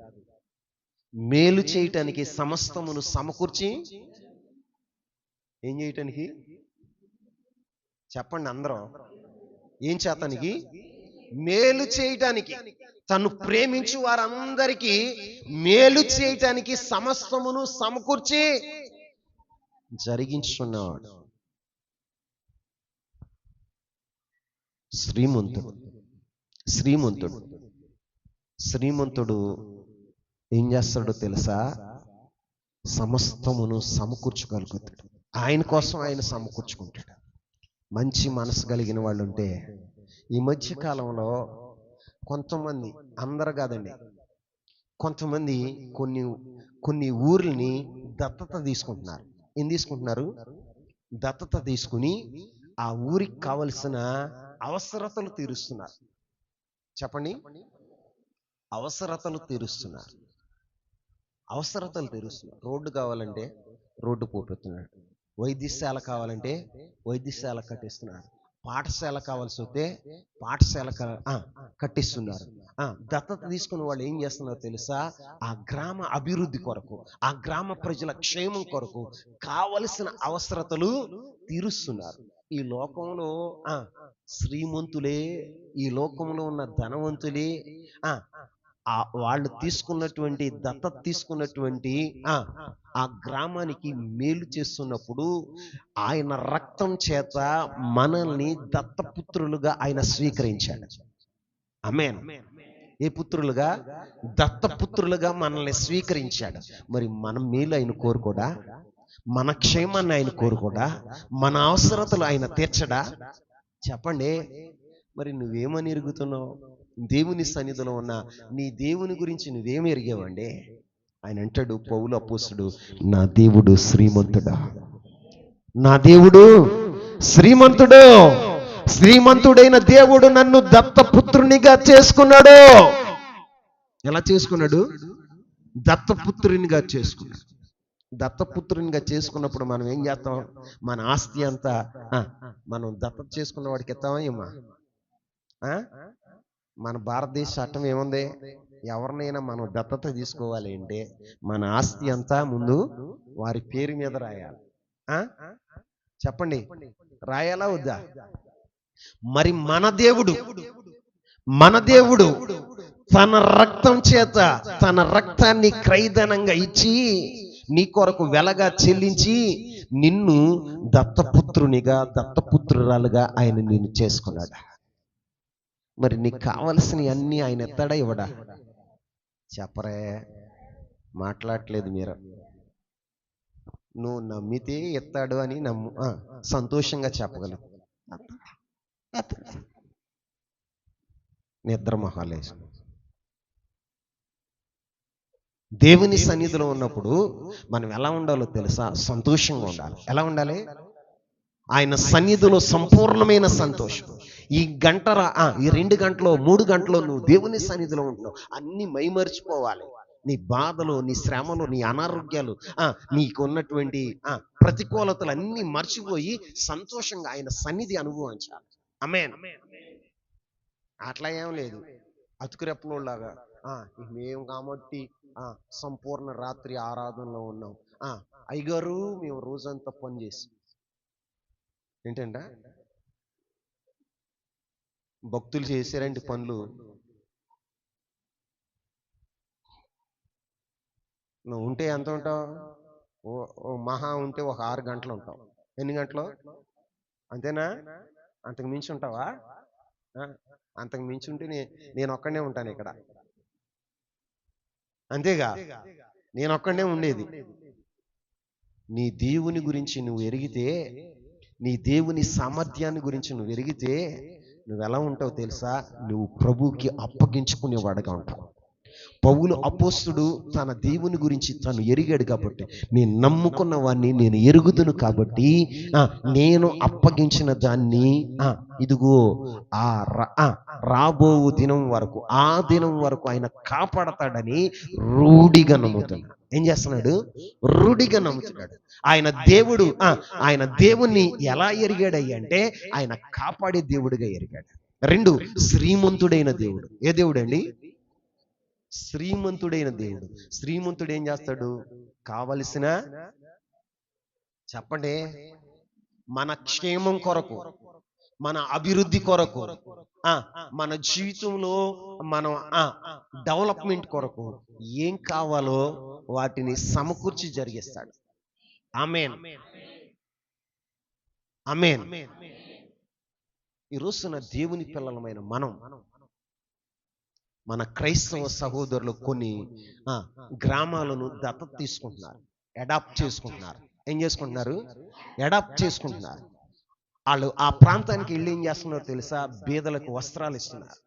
మేలు చేయటానికి సమస్తమును సమకూర్చి ఏం చేయటానికి? చెప్పండి అందరూ. ఏం చేతానికి? మేలు చేయటానికి. తను ప్రేమించు వారందరికీ మేలు చేయటానికి సమస్తమును సమకూర్చి జరిగించున్నవాడు. శ్రీమంతుడు శ్రీమంతుడు శ్రీమంతుడు ఏం చేస్తాడో తెలుసా? సమస్తమును సమకూర్చగలుగుతాడు. ఆయన కోసం ఆయన సమకూర్చుకుంటాడు. మంచి మనసు కలిగిన వాళ్ళు ఉంటే ఈ మధ్య కాలంలో కొంతమంది, అందరు కాదండి, కొంతమంది కొన్ని ఊర్లని దత్తత తీసుకుంటున్నారు. ఏం తీసుకుంటున్నారు? దత్తత తీసుకుని ఆ ఊరికి కావలసిన అవసరతలు తీరుస్తున్నారు. చెప్పండి, అవసరతలు తీరుస్తున్నారు. రోడ్డు కావాలంటే రోడ్డు పోతున్నాడు, వైద్యశాల కావాలంటే వైద్యశాల కట్టిస్తున్నారు, పాఠశాల కావాల్సి వస్తే పాఠశాల కట్టిస్తున్నారు. దత్తత తీసుకున్న వాళ్ళు ఏం చేస్తున్నారో తెలుసా? ఆ గ్రామ అభివృద్ధి కొరకు, ఆ గ్రామ ప్రజల క్షేమం కొరకు కావలసిన అవసరతలు తీరుస్తున్నారు. ఈ లోకంలో శ్రీమంతులే, ఈ లోకంలో ఉన్న ధనవంతులే వాళ్ళు తీసుకున్నటువంటి దత్తత తీసుకున్నటువంటి ఆ గ్రామానికి మేలు చేస్తున్నప్పుడు ఆయన రక్తం చేత మనల్ని దత్తపుత్రులుగా ఆయన స్వీకరించాడు. ఆమేన్. ఏ పుత్రులుగా? దత్తపుత్రులుగా మనల్ని స్వీకరించాడు. మరి మనం మేలు ఆయన కోరుకోడా? మన క్షేమాన్ని ఆయన కోరుకోడా? మన అవసరతలు ఆయన తీర్చడా? చెప్పండి. మరి నువ్వేమని ఎరుగుతున్నావు? దేవుని సన్నిధిలో ఉన్న నీ దేవుని గురించి నువ్వేమి ఎరిగావండి? ఆయన అంటాడు, పౌలు అపోస్తుడు, నా దేవుడు శ్రీమంతుడా, నా దేవుడు శ్రీమంతుడు, శ్రీమంతుడైన దేవుడు నన్ను దత్తపుత్రునిగా చేసుకున్నాడు. ఎలా చేసుకున్నాడు? దత్తపుత్రునిగా చేసుకున్నాడు. దత్తపుత్రునిగా చేసుకున్నప్పుడు మనం ఏం చేస్తాం? మన ఆస్తి అంతా మనం దత్తత చేసుకున్న వాడికి ఎత్తామా ఏమా? మన భారతదేశ చట్టం ఏముంది? ఎవరినైనా మనం దత్తత తీసుకోవాలి అంటే మన ఆస్తి అంతా ముందు వారి పేరు మీద రాయాలి. చెప్పండి, రాయాలా వద్దా? మరి మన దేవుడు తన రక్తం చేత తన రక్తాన్ని క్రయధనంగా ఇచ్చి నీ కొరకు వెలగా చెల్లించి నిన్ను దత్తపుత్రునిగా దత్తపుత్రురాలుగా ఆయన నిన్ను చేసుకున్నాడు. మరి నీకు కావలసినవి అన్నీ ఆయన ఎత్తాడా ఇవ్వడా? చెప్పరే, మాట్లాడలేదు మీరు. నువ్వు నమ్మితే ఎత్తాడు అని సంతోషంగా చెప్పగలవు. నిద్ర మొహాలేసి దేవుని సన్నిధిలో ఉన్నప్పుడు మనం ఎలా ఉండాలో తెలుసా? సంతోషంగా ఉండాలి. ఎలా ఉండాలి? ఆయన సన్నిధిలో సంపూర్ణమైన సంతోషం. ఈ గంటరా ఈ 2 గంటలో 3 గంటలో నువ్వు దేవుని సన్నిధిలో ఉంటున్నావు, అన్ని మైమరిచిపోవాలి. నీ బాధలు, నీ శ్రమలు, నీ అనారోగ్యాలు, నీకున్నటువంటి ప్రతికూలతలు అన్ని మర్చిపోయి సంతోషంగా ఆయన సన్నిధి అనుభవించాలి. ఆమేన్. అట్లా ఏం లేదు, అతుకురెప్పలాగా మేము కాబట్టి సంపూర్ణ రాత్రి ఆరాధనలో ఉన్నాం. అయ్యగారు మేము రోజంతా పని చేసి ఏంటంట భక్తులు చేశారండి పనులు. నువ్వు ఉంటే ఎంత ఉంటావు? ఓ మహా ఉంటే ఒక 6 గంటలు ఉంటావు. ఎన్ని గంటలు? అంతేనా? అంతకు మించి ఉంటావా? అంతకు మించి ఉంటే నేను ఒక్కడనే ఉంటాను ఇక్కడ. అంతేగా, నేను ఒక్కడనే ఉండేది. నీ దేవుని గురించి నువ్వు ఎరిగితే, నీ దేవుని సామర్థ్యాన్ని గురించి నువ్వు ఎరిగితే నువ్వు ఎలా ఉంటావు తెలుసా? నువ్వు ప్రభువుకి అప్పగించుకునేవాడుగా ఉంటావు. పౌలు అపోస్తుడు తన దేవుని గురించి తను ఎరిగాడు కాబట్టి, నేను నమ్ముకున్న వాడిని నేను ఎరుగుదును కాబట్టి నేను అప్పగించిన దాన్ని ఇదిగో రాబో దినం వరకు, ఆ దినం వరకు ఆయన కాపాడతాడని రూఢిగా నమ్ముతున్నాడు. ఏం చేస్తున్నాడు? రూఢిగా నమ్ముతున్నాడు. ఆయన దేవుణ్ణి ఎలా ఎరిగాడయ్య అంటే ఆయన కాపాడే దేవుడిగా ఎరిగాడు. 2, శ్రీమంతుడైన దేవుడు. ఏ దేవుడు అండి? శ్రీమంతుడైన దేవుడు. శ్రీమంతుడు ఏం చేస్తాడు? కావలసిన, చెప్పండి, మన క్షేమం కొరకు, మన అభివృద్ధి కొరకు, మన జీవితంలో మనం డెవలప్మెంట్ కొరకు ఏం కావాలో వాటిని సమకూర్చి జరిగిస్తాడు. ఆమేన్, ఆమేన్. ఈ రోజున దేవుని పిల్లలమైన మనం, మన క్రైస్తవ సహోదరులు కొన్ని గ్రామాలను దత్తత తీసుకుంటున్నారు, అడాప్ట్ చేసుకుంటున్నారు. ఏం చేసుకుంటున్నారు? అడాప్ట్ చేసుకుంటున్నారు. వాళ్ళు ఆ ప్రాంతానికి వెళ్ళి ఏం చేస్తున్నారు తెలుసా? బీదలకు వస్త్రాలు ఇస్తున్నారు,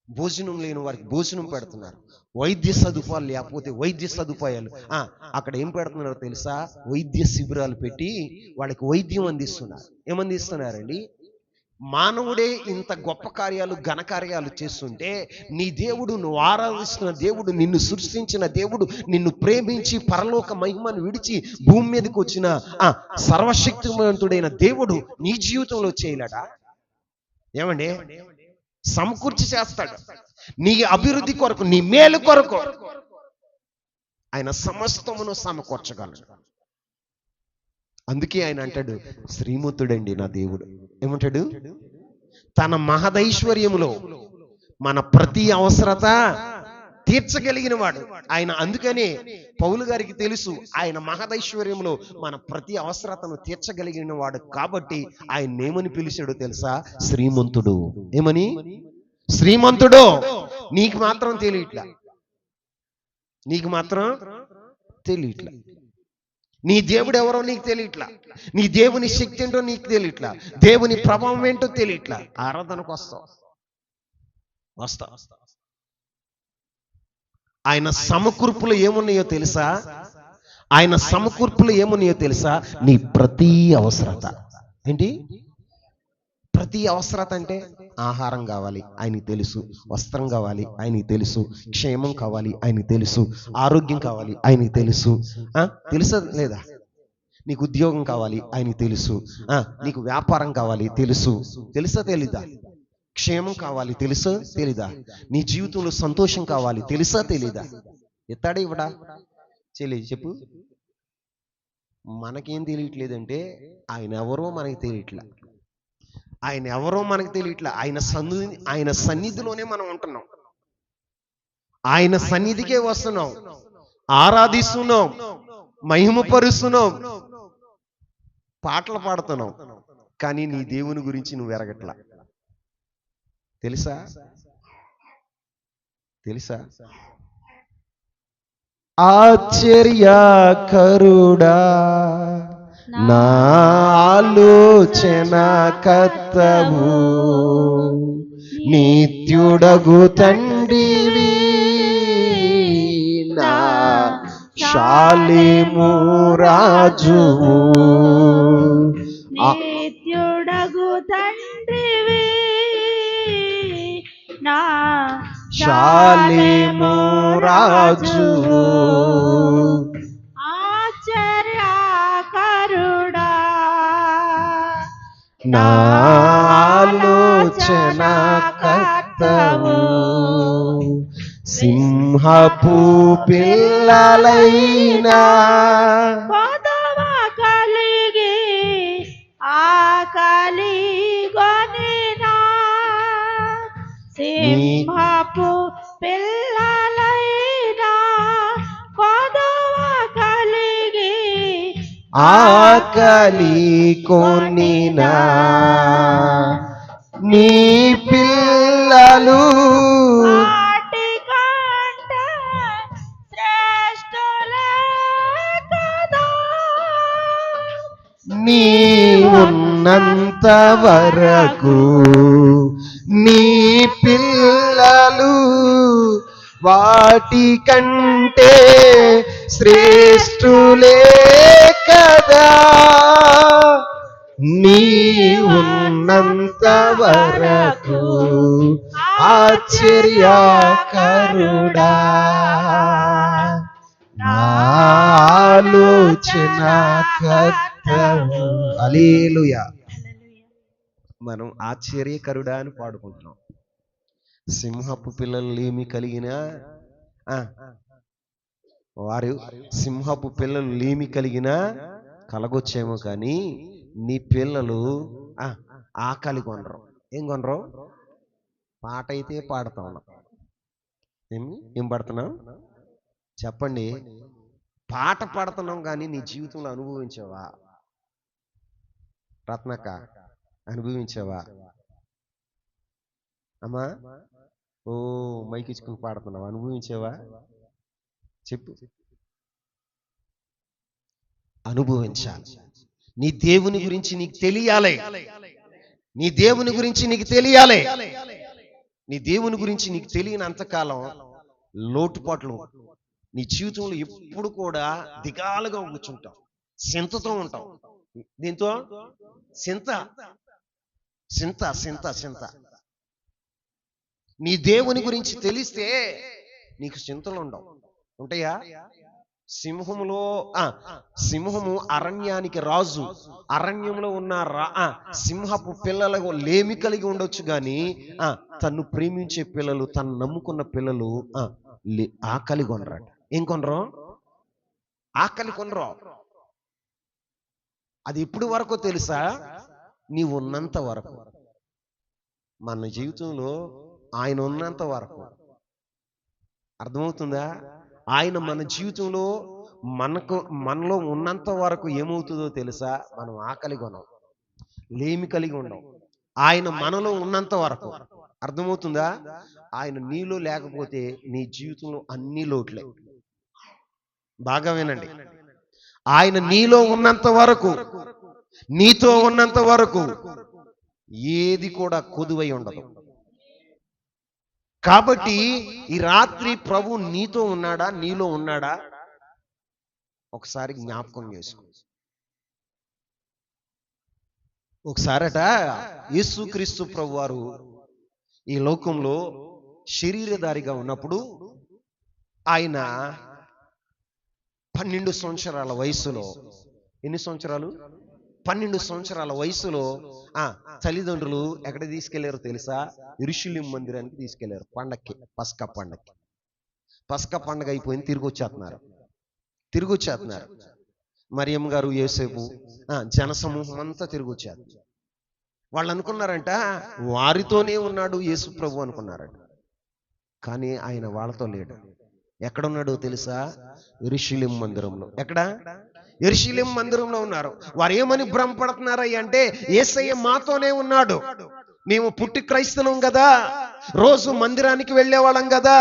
భోజనం లేని వారికి భోజనం పెడుతున్నారు, వైద్య సదుపాయాలు లేకపోతే వైద్య సదుపాయాలు అక్కడ ఏం పెడుతున్నారో తెలుసా? వైద్య శిబిరాలు పెట్టి వాళ్ళకి వైద్యం అందిస్తున్నారు. ఏమందిస్తున్నారండి? మానవుడే ఇంత గొప్ప కార్యాలు, ఘనకార్యాలు చేస్తుంటే నీ దేవుడు, నువ్వు ఆరాధిస్తున్న దేవుడు, నిన్ను సృష్టించిన దేవుడు, నిన్ను ప్రేమించి పరలోక మహిమను విడిచి భూమి మీదకి వచ్చిన సర్వశక్తిమంతుడైన దేవుడు నీ జీవితంలో చేయలేడా? ఏమండి? సమకూర్చి చేస్తాడు. నీ అభివృద్ధి కొరకు, నీ మేలు కొరకు ఆయన సమస్తమును సమకూర్చగలడు. అందుకే ఆయన అంటాడు, శ్రీమంతుడండి నా దేవుడు. ఏమంటాడు? తన మహదైశ్వర్యములో మన ప్రతి అవసరత తీర్చగలిగిన వాడు ఆయన. అందుకనే పౌలు గారికి తెలుసు ఆయన మహదైశ్వర్యంలో మన ప్రతి అవసరతను తీర్చగలిగిన వాడు కాబట్టి ఆయన ఏమని పిలిచాడో తెలుసా? శ్రీమంతుడు. ఏమని? శ్రీమంతుడు. నీకు మాత్రం తెలియట్లా, నీకు మాత్రం తెలియట్లా. నీ దేవుడు ఎవరో నీకు తెలియట్లా, నీ దేవుని శక్తి ఏంటో నీకు తెలియట్లా, దేవుని ప్రభావం ఏంటో తెలియట్లా. ఆరాధనకు వస్తా. ఆయన సమకూర్పులు ఏమున్నాయో తెలుసా? ఆయన సమకూర్పులు ఏమున్నాయో తెలుసా? నీ ప్రతి అవసరత. ఏంటి ప్రతి అవసరత అంటే? ఆహారం కావాలి ఆయనకి తెలుసు, వస్త్రం కావాలి ఆయనకి తెలుసు, క్షేమం కావాలి ఆయనకి తెలుసు, ఆరోగ్యం కావాలి ఆయనకి తెలుసు. తెలుసా లేదా? నీకు ఉద్యోగం కావాలి ఆయనకి తెలుసు, నీకు వ్యాపారం కావాలి తెలుసు. తెలుసా తెలీదా? క్షేమం కావాలి తెలుసా తెలీదా? నీ జీవితంలో సంతోషం కావాలి తెలుసా తెలీదా? ఎత్తాడే ఇవ్వడా? చెల్లి చెప్పు. మనకేం తెలియట్లేదంటే ఆయన ఎవరో మనకి తెలియట్లా, ఆయన ఎవరో మనకు తెలియట్లా. ఆయన సన్నిధిలోనే మనం ఉంటున్నాం, ఆయన సన్నిధికే వస్తున్నాం, ఆరాధిస్తున్నాం, మహిమపరుస్తున్నాం, పాటలు పాడుతున్నాం. కానీ నీ దేవుని గురించి నువ్వు ఎరగట్లా. తెలుసా? ఆశ్చర్యకరుడా నా ఆలోచన కర్తవు, నిత్యుడగు తండ్రివి, నా శాలేము రాజువు. నిత్యుడగు తండ్రివి, నా శాలేము రాజువు. ఆశ్చర్యకరుడా నా ఆలోచన కర్తవు, సింహపు పిల్లలైనా కొదవ కలిగి ఆకలి గొనినా, సింహపు పిల్లలైనా కొదవ కలిగి ఆకలి కొనినా, నీ పిల్లలు వాటికంటే శ్రేష్ఠులే కదా, నీ ఉన్నంత వరకు నీ పిల్లలు వాటి కంటే శ్రేష్ఠులే కదా నీ ఉన్నంత వరకు ఆశ్చర్యకరుడా నా ఆలోచన కర్తవు. హల్లెలూయా. మనం ఆశ్చర్యకరుడా అని పాడుకుంటున్నాం. సింహపు పిల్లలు ఏమి కలిగినా వారు సింహపు పిల్లలు లేమి కలిగినా కలగొచ్చేమో కానీ నీ పిల్లలు ఆకలి కొనరు. ఏం కొనరు? పాట అయితే పాడుతా ఉన్నాం. ఏం పాడుతున్నాం చెప్పండి? పాట పాడుతున్నాం కానీ నీ జీవితంలో అనుభవించావా? రత్నక అనుభవించావా అమ్మా? ఓ మైక్ ఇచ్చుకుని పాడుతున్నావా? అనుభవించావా? చెప్పు. అనుభవించాలి. నీ దేవుని గురించి నీకు తెలియాలి. నీ దేవుని గురించి నీకు తెలియాలి. నీ దేవుని గురించి నీకు తెలియనంతకాలం లోటుపాట్లు నీ జీవితంలో ఎప్పుడు కూడా దిగాలుగా కూర్చుంటావు, చింతతో ఉంటావు. దీంతో చింత చింత చింత చింత. నీ దేవుని గురించి తెలిస్తే నీకు చింతలు ఉండవు. ఉంటాయా? సింహము అరణ్యానికి రాజు. అరణ్యంలో ఉన్న సింహపు పిల్లలకు లేమి కలిగి ఉండొచ్చు కానీ తన్ను ప్రేమించే పిల్లలు, తను నమ్ముకున్న పిల్లలు ఆకలి కొనరాట. ఏం కొనరు? ఆకలి కొనరు. అది ఎప్పుడు వరకు తెలుసా? నీవు ఉన్నంత వరకు. మన జీవితంలో ఆయన ఉన్నంత వరకు. అర్థమవుతుందా? ఆయన మన జీవితంలో మనలో ఉన్నంత వరకు ఏమవుతుందో తెలుసా? మనం ఆకలి కొనం, లేమి కలిగి ఉండం. ఆయన మనలో ఉన్నంత వరకు. అర్థమవుతుందా? ఆయన నీలో లేకపోతే నీ జీవితంలో అన్ని లోట్లే. బాగా వినండి. ఆయన నీలో ఉన్నంత వరకు, నీతో ఉన్నంత వరకు ఏది కూడా కొదువై ఉండదు. కాబట్టి ఈ రాత్రి ప్రభు నీతో ఉన్నాడా, నీలో ఉన్నాడా? ఒకసారి జ్ఞాపకం చేసుకో. ఒకసారట యేసుక్రీస్తు ప్రభు వారు ఈ లోకంలో శరీరధారిగా ఉన్నప్పుడు ఆయన 12 సంవత్సరాల వయసులో, ఎన్ని సంవత్సరాలు? 12 సంవత్సరాల వయసులో తల్లిదండ్రులు ఎక్కడ తీసుకెళ్లారో తెలుసా? యెరూషలేము మందిరానికి తీసుకెళ్లారు. పండక్కి, పస్కా పండక్కి. పస్కా పండగ అయిపోయింది, తిరిగి వచ్చేస్తున్నారు. మరియమ్మ గారు, యోసేపు, జనసమూహం అంతా తిరిగి వచ్చారు. వాళ్ళు అనుకున్నారంట వారితోనే ఉన్నాడు యేసు ప్రభు అనుకున్నారంట. కానీ ఆయన వాళ్ళతో లేడు. ఎక్కడున్నాడో తెలుసా? యెరూషలేము మందిరంలో. ఎక్కడ? యెరూషలేము మందిరంలో ఉన్నారు. వారు ఏమని భ్రమపడుతున్నారయ్య అంటే, యేసయ్య మాతోనే ఉన్నాడు, మేము పుట్టి క్రైస్తవం కదా, రోజు మందిరానికి వెళ్ళేవాళ్ళం కదా,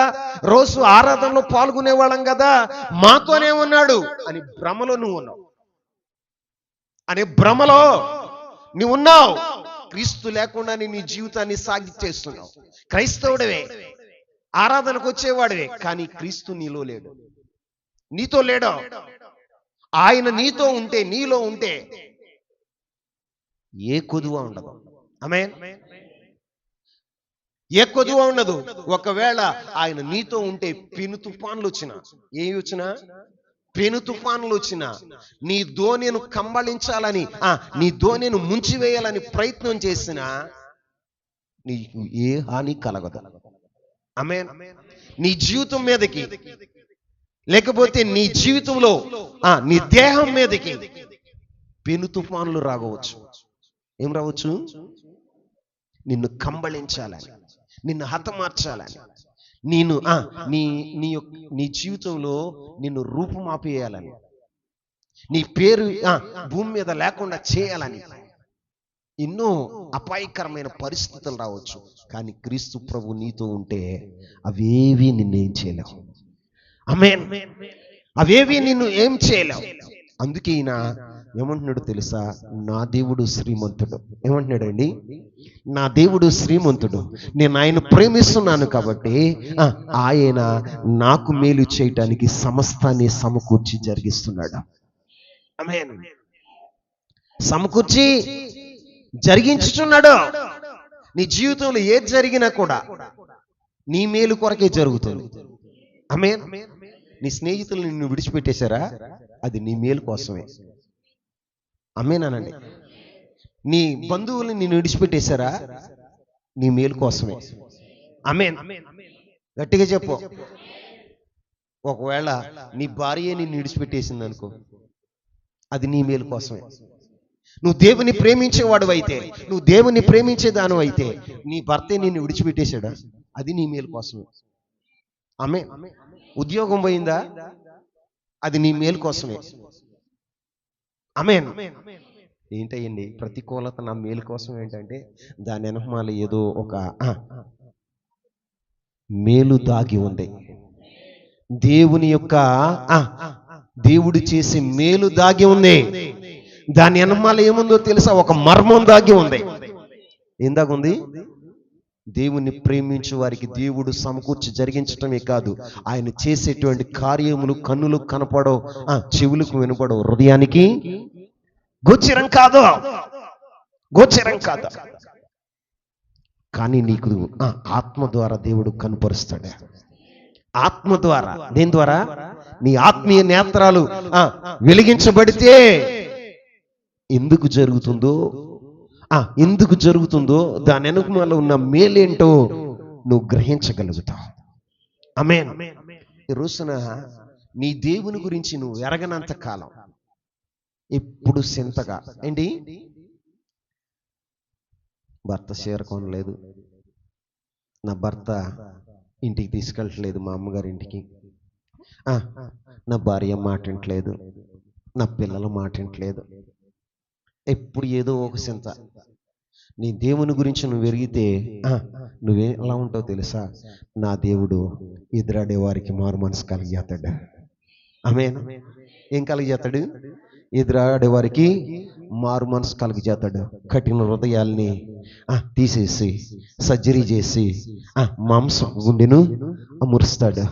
రోజు ఆరాధనలో పాల్గొనేవాళ్ళం కదా, మాతోనే ఉన్నాడు అని భ్రమలో నువ్వు ఉన్నావు. అనే భ్రమలో నువ్వు ఉన్నావు. క్రీస్తు లేకుండా నీ జీవితాన్ని సాగిచ్చేస్తున్నావు. క్రైస్తవుడివే, ఆరాధనకు వచ్చేవాడివే, కానీ క్రీస్తు నీలో లేడు, నీతో లేడు. ఆయన నీతో ఉంటే, నీలో ఉంటే ఏ కొదువ ఉండదు. ఆమేన్. ఏ కొదువ ఉండదు. ఒకవేళ ఆయన నీతో ఉంటే పెను తుఫాన్లు వచ్చినా, ఏమి వచ్చినా, పెను తుఫాన్లు వచ్చినా, నీ దోణిను కంబళించాలని, నీ దోణిను ముంచివేయాలని ప్రయత్నం చేసినా నీకు ఏ హాని కలగదు. ఆమేన్. నీ జీవితం మీదకి, లేకపోతే నీ జీవితంలో నీ దేహం మీదకి పెను తుఫాన్లు రావచ్చు. ఏం రావచ్చు? నిన్ను కంబళించాలని, నిన్ను హతమార్చాలని, నేను నీ జీవితంలో నిన్ను రూపుమాపేయాలని, నీ పేరు భూమి మీద లేకుండా చేయాలని ఎన్నో అపాయకరమైన పరిస్థితులు రావచ్చు. కానీ క్రీస్తు ప్రభు నీతో ఉంటే అవేవి నిన్నేం చేయలేవు. ఆమేన్. అవేవి నిన్ను ఏం చేయలేవు. అందుకే ఈయన ఏమంటున్నాడు తెలుసా? నా దేవుడు శ్రీమంతుడు. ఏమంటున్నాడండి? నా దేవుడు శ్రీమంతుడు, నేను ఆయన ప్రేమిస్తున్నాను కాబట్టి ఆయన నాకు మేలు చేయటానికి సమస్తాన్ని సమకూర్చి జరిగిస్తున్నాడు. ఆమేన్. సమకూర్చి జరిగించుచున్నాడు. నీ జీవితంలో ఏది జరిగినా కూడా నీ మేలు కొరకే జరుగుతుంది. ఆమేన్. నీ స్నేహితులు నిన్ను విడిచిపెట్టేశారా? అది నీ మేలు కోసమే. ఆమేన్ అనండి. నీ బంధువులు నిన్ను విడిచిపెట్టేశారా? నీ మేలు కోసమే. ఆమేన్. గట్టిగా చెప్పు. ఒకవేళ నీ భార్య నిన్ను విడిచిపెట్టేసింది అనుకో, అది నీ మేలు కోసమే. నువ్వు దేవుని ప్రేమించేవాడు అయితే, నువ్వు దేవుని ప్రేమించేదాను అయితే, నీ భర్తే నిన్ను విడిచిపెట్టేశాడా? అది నీ మేలు కోసమే. ఆమేన్. ఉద్యోగం పోయిందా? అది నీ మేలు కోసమే. ఆమేన్. ఏంటయ్యండి ప్రతికూలత నా మేలు కోసం? ఏంటంటే దాని వెనకమాల ఏదో ఒక మేలు దాగి ఉంది. దేవుని యొక్క దేవుడు చేసే మేలు దాగి ఉంది. దాని వెనకమాల ఏముందో తెలుసా? ఒక మర్మం దాగి ఉంది. ఏం దాగి ఉంది? దేవుని ప్రేమించే వారికి దేవుడు సమకూర్చి జరిగించటమే కాదు, ఆయన చేసేటువంటి కార్యములు కన్నులకు కనపడవు, చెవులకు వినపడవు, హృదయానికి గోచరం కాదు, గోచరం కాదు. కానీ నీకు ఆత్మ ద్వారా దేవుడు కనుపరుస్తాడు. ఆత్మ ద్వారా. దేని ద్వారా? నీ ఆత్మీయ నేత్రాలు వెలిగించబడితే ఎందుకు జరుగుతుందో దాని వెనుకమాల ఉన్న మేలేంటో నువ్వు గ్రహించగలుగుతావు. ఆమేన్. ఈ రోజున నీ దేవుని గురించి నువ్వు ఎరగనంత కాలం ఎప్పుడు చింతగా ఏంటి? భర్త చీర కొనలేదు, నా భర్త ఇంటికి తీసుకెళ్ళట్లేదు మా అమ్మగారి ఇంటికి, నా భార్య మాట వింటలేదు, నా పిల్లల మాట వింటలేదు, ఎప్పుడు ఏదో ఒక చింత. నీ దేవుని గురించి నువ్వు ఎరిగితే నువ్వే ఎలా ఉంటావు తెలుసా? నా దేవుడు ఎదురాడే వారికి మారు మనసు కలిగేస్తాడు. ఆమేన్. ఏం కలిగేస్తాడు? ఎదురాడే వారికి మారు మనసు కలిగజేస్తాడు. కఠిన హృదయాల్ని తీసేసి సర్జరీ చేసి మాంసం గుండెను అమరుస్తాడు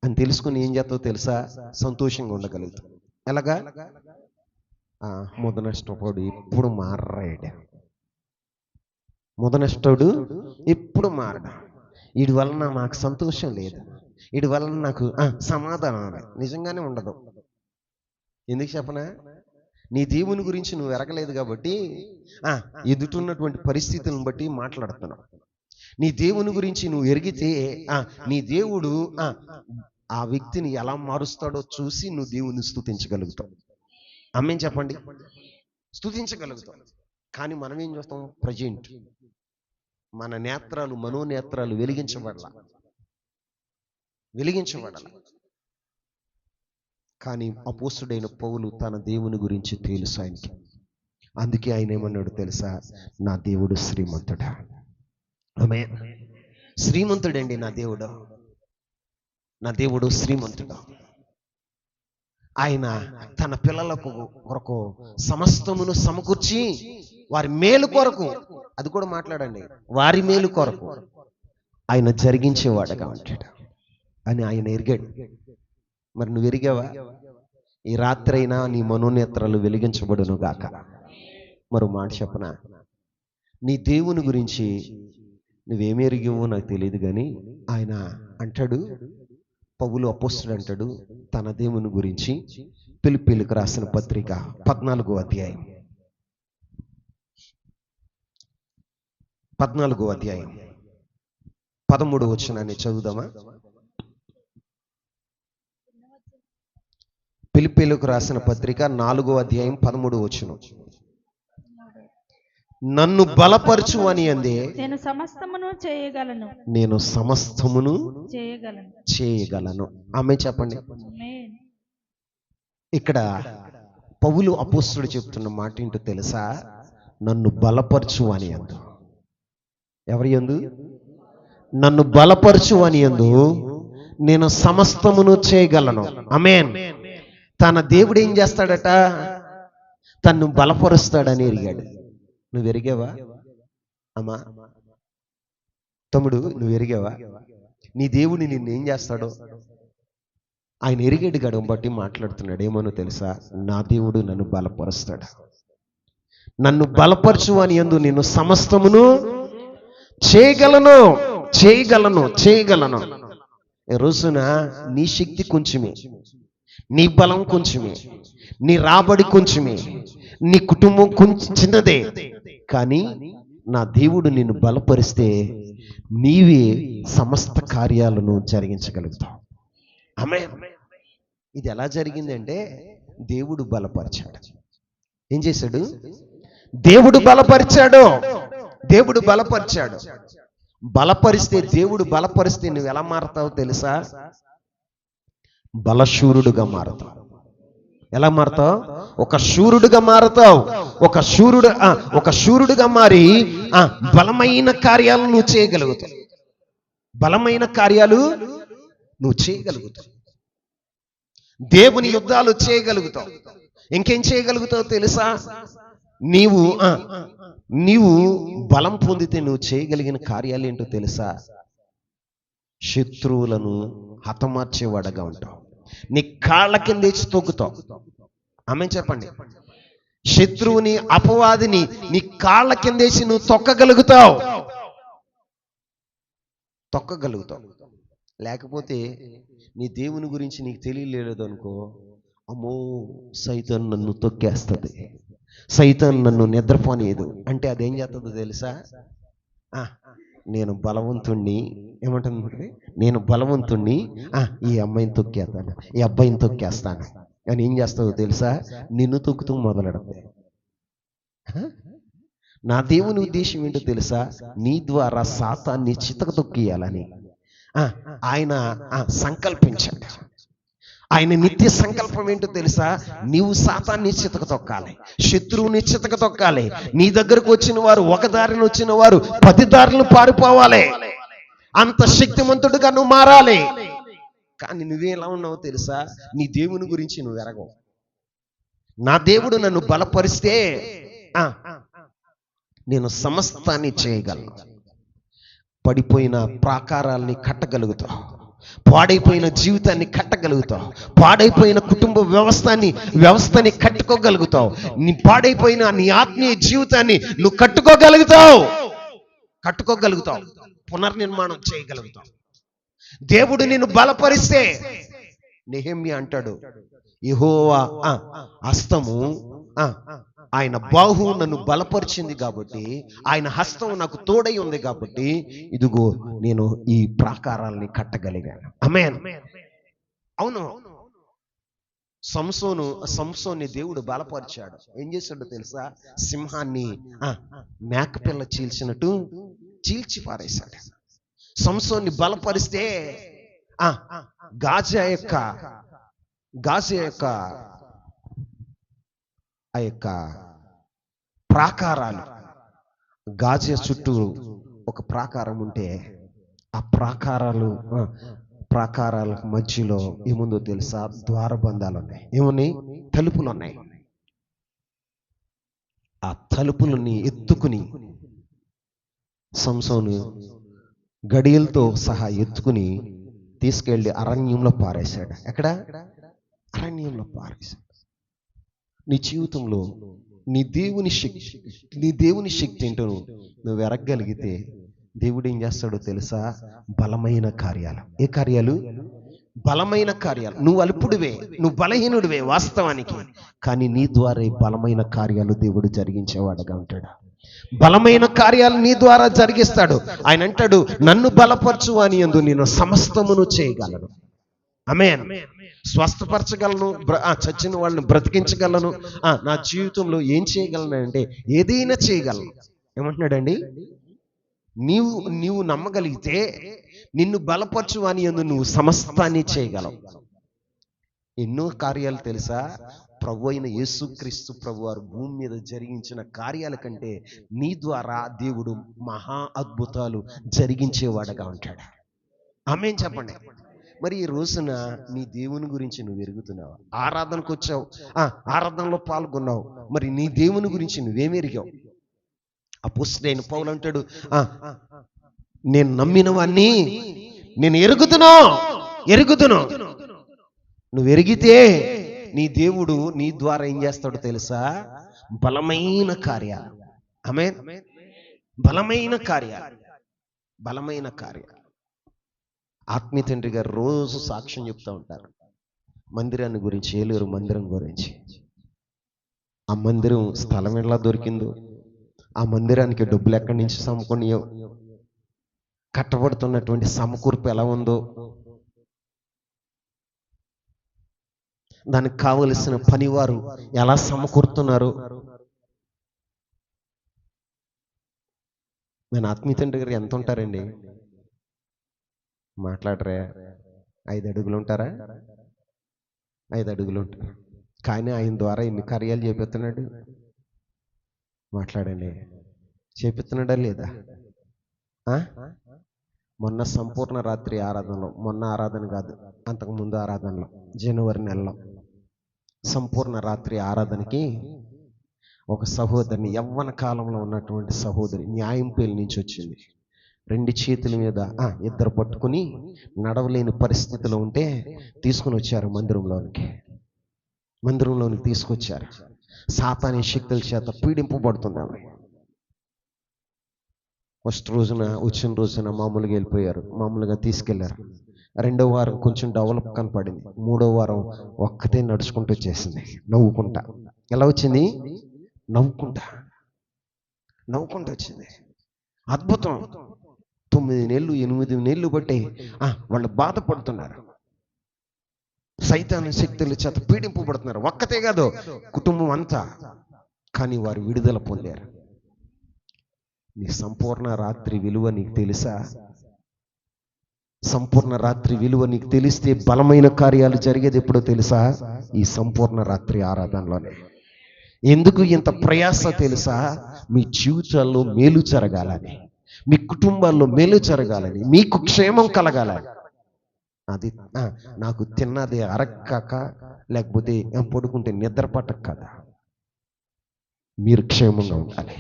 అని తెలుసుకుని ఏం చేస్తావు తెలుసా? సంతోషంగా ఉండగలుగుతావు. ఎలాగా? ముదనష్టపోడు ఎప్పుడు మారాడు. ముదనష్టోడు ఎప్పుడు మారడు. వీడి వలన నాకు సంతోషం లేదు, వీడి వలన నాకు సమాధానం లేదు. నిజంగానే ఉండదు. ఎందుకు చెప్పనా? నీ దేవుని గురించి నువ్వు ఎరగలేదు కాబట్టి ఎదుటున్నటువంటి పరిస్థితులను బట్టి మాట్లాడుతున్నావు. నీ దేవుని గురించి నువ్వు ఎరిగితే నీ దేవుడు ఆ వ్యక్తిని ఎలా మారుస్తాడో చూసి నువ్వు దేవుని స్తుతించగలుగుతావు. ఆమేన్ చెప్పండి. స్తుతించగలుగుతాం. కానీ మనం ఏం చేస్తాం? ప్రజెంట్ మన నేత్రాలు, మనోనేత్రాలు వెలిగించబడాల. కానీ అపోస్తుడైన పౌలు తన దేవుని గురించి తెలుసు ఆయనకి. అందుకే ఆయన ఏమన్నాడు తెలుసా? నా దేవుడు శ్రీమంతుడా. ఆమేన్. శ్రీమంతుడండి నా దేవుడు. నా దేవుడు శ్రీమంతుడు. ఆయన తన పిల్లలకు కొరకు సమస్తమును సమకూర్చి వారి మేలు కొరకు, అది కూడా మాట్లాడండి, వారి మేలు కొరకు ఆయన జరిగించేవాడుగా ఉంటాడు అని ఆయన ఎరిగాడు. మరి నువ్వు ఎరిగావా? ఈ రాత్రైనా నీ మనోనేత్రాలు వెలిగించబడును గాక. మరో మాట చెప్పనా? నీ దేవుని గురించి నువ్వేమి ఎరిగావో నాకు తెలియదు, కానీ ఆయన అంటాడు, పౌలు అపోస్తుడు అంటాడు తన దేవుని గురించి ఫిలిప్పీయులకు రాసిన పత్రిక 14వ అధ్యాయం 13వ వచనాన్ని చదువుదామా? ఫిలిప్పీయులకు రాసిన పత్రిక 4వ అధ్యాయం 13వ వచనం. నన్ను బలపరచు అని అందే నేను సమస్తమును చేయగలను. ఆమె చెప్పండి. ఇక్కడ పౌలు అపోస్తుడు చెప్తున్న మాట ఏంటో తెలుసా? నన్ను బలపరచు అని అందు. ఎవరి యందు? నన్ను బలపరచు అని యందు నేను సమస్తమును చేయగలను. ఆమేన్. తన దేవుడు ఏం చేస్తాడట? తన్ను బలపరుస్తాడని ఎరిగాడు. నువ్వు ఎరిగావా అమ్మా? తమ్ముడు, నువ్వు ఎరిగావా నీ దేవుని నిన్నేం చేస్తాడో? ఆయన ఎరిగేడు గడం బట్టి మాట్లాడుతున్నాడు. ఏమనో తెలుసా? నా దేవుడు నన్ను బలపరుస్తాడు. నన్ను బలపరచు అని యందు నేను సమస్తమును చేయగలను చేయగలను చేయగలను. ఈ రోజున నీ శక్తి కొంచెమే, నీ బలం కొంచెమే, నీ రాబడి కొంచెమే, నీ కుటుంబం కొంచెం చిన్నదే. కానీ నా దేవుడు నిన్ను బలపరిస్తే నీవే సమస్త కార్యాలను జరిగించగలుగుతావు. ఆమేన్. ఇది ఎలా జరిగిందంటే దేవుడు బలపరిచాడు. ఏం చేశాడు? దేవుడు బలపరిచాడు. దేవుడు బలపరిచాడు. బలపరిస్తే, దేవుడు బలపరిస్తే నువ్వు ఎలా మారతావు తెలుసా? బలశూరుడుగా మారతావు. ఎలా మారతావు? ఒక శూరుడుగా మారతావు. ఒక శూరుడుగా మారి బలమైన కార్యాలు నువ్వు చేయగలుగుతావు. బలమైన కార్యాలు నువ్వు చేయగలుగుతావు. దేవుని యుద్ధాలు చేయగలుగుతావు. ఇంకేం చేయగలుగుతావు తెలుసా? నీవు బలం పొందితే నువ్వు చేయగలిగిన కార్యాలు ఏంటో తెలుసా? శత్రువులను హతమార్చేవాడగా ఉంటావు. నీ కాళ్ళ కిందేసి తొక్కుతావు. ఆమేన్ చెప్పండి. శత్రువుని, అపవాదిని నీ కాళ్ళ కిందేసి నువ్వు తొక్కగలుగుతావు. లేకపోతే నీ దేవుని గురించి నీకు తెలియలేదు అనుకో, అమ్మో సైతాన్ నన్ను తొక్కేస్తుంది, సైతాన్ నన్ను నిద్రపోనేదు అంటే అదేం చేస్తుందో తెలుసా? నేను బలవంతుణ్ణి, ఏమంటుంది? నేను బలవంతుణ్ణి, ఈ అమ్మాయిని తొక్కేస్తాను, ఈ అబ్బాయిని తొక్కేస్తాను అని ఏం చేస్తావో తెలుసా? నిన్ను తొక్కుతూ మొదలెడతాయి. నా దేవుని ఉద్దేశం ఏంటో తెలుసా? నీ ద్వారా సాతాన్ని చితక తొక్కియాలని ఆయన సంకల్పించాడు. ఆయన నిత్య సంకల్పం ఏంటో తెలుసా? నీవు సాతాన్ని చితక తొక్కాలి, శత్రువుని చితక తొక్కాలి. నీ దగ్గరకు వచ్చిన వారు ఒక దారిని వచ్చిన వారు 10 దారులను పారిపోవాలి. అంత శక్తిమంతుడుగా నువ్వు మారాలి. కానీ నువ్వేలా ఉన్నావో తెలుసా? నీ దేవుని గురించి నువ్వు ఎరగవు. నా దేవుడు నన్ను బలపరిస్తే నేను సమస్తాన్ని చేయగలను. పడిపోయిన ప్రాకారాల్ని కట్టగలుగుతావు, పాడైపోయిన జీవితాన్ని కట్టగలుగుతావు, పాడైపోయిన కుటుంబ వ్యవస్థని కట్టుకోగలుగుతావు, నీ పాడైపోయిన నీ ఆత్మీయ జీవితాన్ని నువ్వు కట్టుకోగలుగుతావు, పునర్నిర్మాణం చేయగలుగుతావు. దేవుడు నిన్ను బలపరిస్తే, నెహెమ్యా అంటాడు, యెహోవా హస్తము, ఆయన బాహువు నన్ను బలపరిచింది కాబట్టి, ఆయన హస్తం నాకు తోడై ఉంది కాబట్టి ఇదిగో నేను ఈ ప్రాకారాల్ని కట్టగలిగాను. ఆమేన్. అవును, సంసోన్ని దేవుడు బలపరిచాడు. ఏం చేశాడో తెలుసా? సింహాన్ని మేకపిల్ల చీల్చినట్టు చీల్చి పారేశాడు. సంసోన్ని బలపరిస్తే గాజా యొక్క ప్రాకారాలు, గాజా చుట్టూ ఒక ప్రాకారం ఉంటే ఆ ప్రాకారాల మధ్యలో ఏముందో తెలుసా? ద్వారబంధాలు ఉన్నాయి. ఏమున్నాయి? తలుపులు ఉన్నాయి. ఆ తలుపులని ఎత్తుకుని సంసోను గడియలతో సహా ఎత్తుకుని తీసుకెళ్లి అరణ్యంలో పారేశాడు. ఎక్కడ? అరణ్యంలో పారేశాడు. నీ జీవితంలో నీ దేవుని శక్తి ఏంటో నువ్వు ఎరగగలిగితే దేవుడు ఏం చేస్తాడో తెలుసా? బలమైన కార్యాలు. ఏ కార్యాలు? బలమైన కార్యాలు. నువ్వు అల్పుడివే, నువ్వు బలహీనుడివే వాస్తవానికి, కానీ నీ ద్వారా బలమైన కార్యాలు దేవుడు జరిగించేవాడుగా ఉంటాడు. బలమైన కార్యాలు నీ ద్వారా జరిగిస్తాడు. ఆయన అంటాడు, నన్ను బలపరచు అని యందు నేను సమస్తమును చేయగలను. ఆమేన్. స్వస్థపరచగలను, చచ్చిన వాళ్ళని బ్రతికించగలను, నా జీవితంలో ఏం చేయగలను అంటే ఏదైనా చేయగలను. ఏమంటున్నాడండి? నీవు నమ్మగలిగితే నిన్ను బలపరచు అని యందు నువ్వు సమస్తాన్ని చేయగలవు. ఎన్నో కార్యాలు తెలుసా? ప్రభు అయిన యేసుక్రీస్తు ప్రభు వారు భూమి మీద జరిగించిన కార్యాల కంటే నీ ద్వారా దేవుడు మహా అద్భుతాలు జరిగించేవాడుగా ఉంటాడు. ఆమేన్ చెప్పండి. మరి ఈ రోజున నీ దేవుని గురించి నువ్వు ఎరుగుతున్నావు. ఆరాధనకు వచ్చావు, ఆరాధనలో పాల్గొన్నావు, మరి నీ దేవుని గురించి నువ్వేమి ఎరిగావు? అపోస్తలుడైన పౌలు అంటాడు, నేను నమ్మిన వాణ్ణి నేను ఎరుగుతున్నా. నువ్వు ఎరిగితే నీ దేవుడు నీ ద్వారా ఏం చేస్తాడో తెలుసా? బలమైన కార్యాలు. ఆమేన్. బలమైన కార్యాలు. ఆత్మీయ తండ్రి గారు రోజు సాక్ష్యం చెప్తూ ఉంటారు మందిరాన్ని గురించి, ఏలూరు మందిరం గురించి. ఆ మందిరం స్థలం ఎలా దొరికిందో, ఆ మందిరానికి డబ్బులు ఎక్కడి నుంచి సమకూర్నియో, కట్టబడుతున్నటువంటి సమకూర్పు ఎలా ఉందో, దానికి కావలసిన పనివారు ఎలా సమకూరుతున్నారు. నేను ఆత్మీయ తండ్రి గారు ఎంత ఉంటారండి? మాట్లాడరా? 5 అడుగులు ఉంటారా? 5 అడుగులు ఉంటారు. కానీ ఆయన ద్వారా ఇన్ని కార్యాలు చేపిస్తున్నాడు. మాట్లాడండి. చేపిస్తున్నాడా లేదా? మొన్న సంపూర్ణ రాత్రి ఆరాధనలో, మొన్న ఆరాధన కాదు, అంతకుముందు ఆరాధనలో, జనవరి నెలలో సంపూర్ణ రాత్రి ఆరాధనకి ఒక సహోదరిని, యవ్వన కాలంలో ఉన్నటువంటి సహోదరి, న్యాయంపేలు నుంచి వచ్చింది. 2 చేతుల మీద 2 పట్టుకుని నడవలేని పరిస్థితిలో ఉంటే తీసుకుని వచ్చారు మందిరంలోనికి తీసుకొచ్చారు. సాతానీ శక్తుల చేత పీడింపబడుతుంది ఆమె. ఫస్ట్ రోజున వచ్చిన రోజున మామూలుగా వెళ్ళిపోయారు, మామూలుగా తీసుకెళ్లారు. 2వ వారం కొంచెం డెవలప్ కనపడింది. 3వ వారం ఒక్కతే నడుచుకుంటూ వచ్చేసింది, నవ్వుకుంటా. ఎలా వచ్చింది? నవ్వుకుంటూ వచ్చింది. అద్భుతం. 9 నెలలు 8 నెలలు బట్టి వాళ్ళు బాధపడుతున్నారు, సైతాను శక్తుల చేత పీడింపబడుతున్నారు. ఒక్కతే కాదు, కుటుంబం అంతా. కానీ వారు విడుదల పొందారు. నీ సంపూర్ణ రాత్రి విలువ నీకు తెలుసా? సంపూర్ణ రాత్రి విలువ నీకు తెలిస్తే బలమైన కార్యాలు జరిగేది ఎప్పుడో తెలుసా? ఈ సంపూర్ణ రాత్రి ఆరాధనలోనే. ఎందుకు ఇంత ప్రయాస తెలుసా? మీ జీవితాల్లో మేలు జరగాలని, మీ కుటుంబాల్లో మేలు జరగాలని, మీకు క్షేమం కలగాలని. అది నాకు తిన్నది అరక్కాక, లేకపోతే పడుకుంటే నిద్ర పట్టక కదా. మీరు క్షేమంగా ఉండాలి,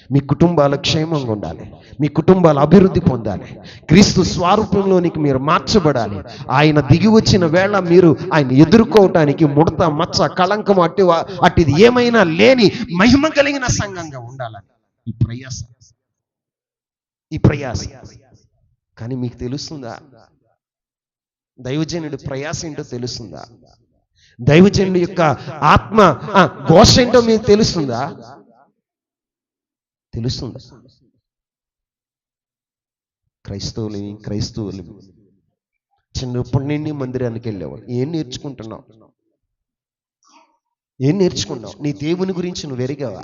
మీ కుటుంబాలు క్షేమంగా ఉండాలి, మీ కుటుంబాలు అభివృద్ధి పొందాలి, క్రీస్తు స్వరూపంలోనికి మీరు మార్చబడాలి. ఆయన దిగి వచ్చిన వేళ మీరు ఆయన ఎదుర్కోవటానికి ముడత, మచ్చ, కళంకం అట్టిది ఏమైనా లేని మహిమ కలిగిన సంఘంగా ఉండాలని ఈ ప్రయాస. కానీ మీకు తెలుస్తుందా? దైవజనుడి ప్రయాస ఏంటో తెలుస్తుందా? దైవజనుడి యొక్క ఆత్మ ఘోష ఏంటో మీకు తెలుస్తుందా? క్రైస్తవులు చిన్నప్పటి నుండి మందిరానికి వెళ్ళేవాళ్ళు. ఏం నేర్చుకున్నావు? నీ దేవుని గురించి నువ్వు ఎరిగావా?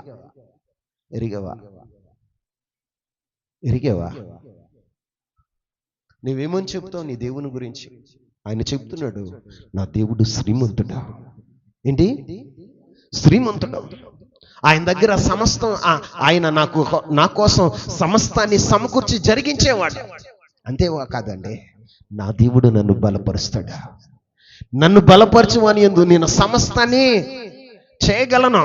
నువ్వేమని చెప్తావు నీ దేవుని గురించి? ఆయన చెప్తున్నాడు, నా దేవుడు శ్రీమంతుడు. ఏంటి? శ్రీమంతుడు. ఆయన దగ్గర సమస్తం, ఆయన నా కోసం సమస్తాన్ని సమకూర్చి జరిగించేవాడు. అంతేవా కాదండి, నా దేవుడు నన్ను బలపరుస్తాడు. నన్ను బలపరచువని యందు నేను సమస్తాన్ని చేయగలను.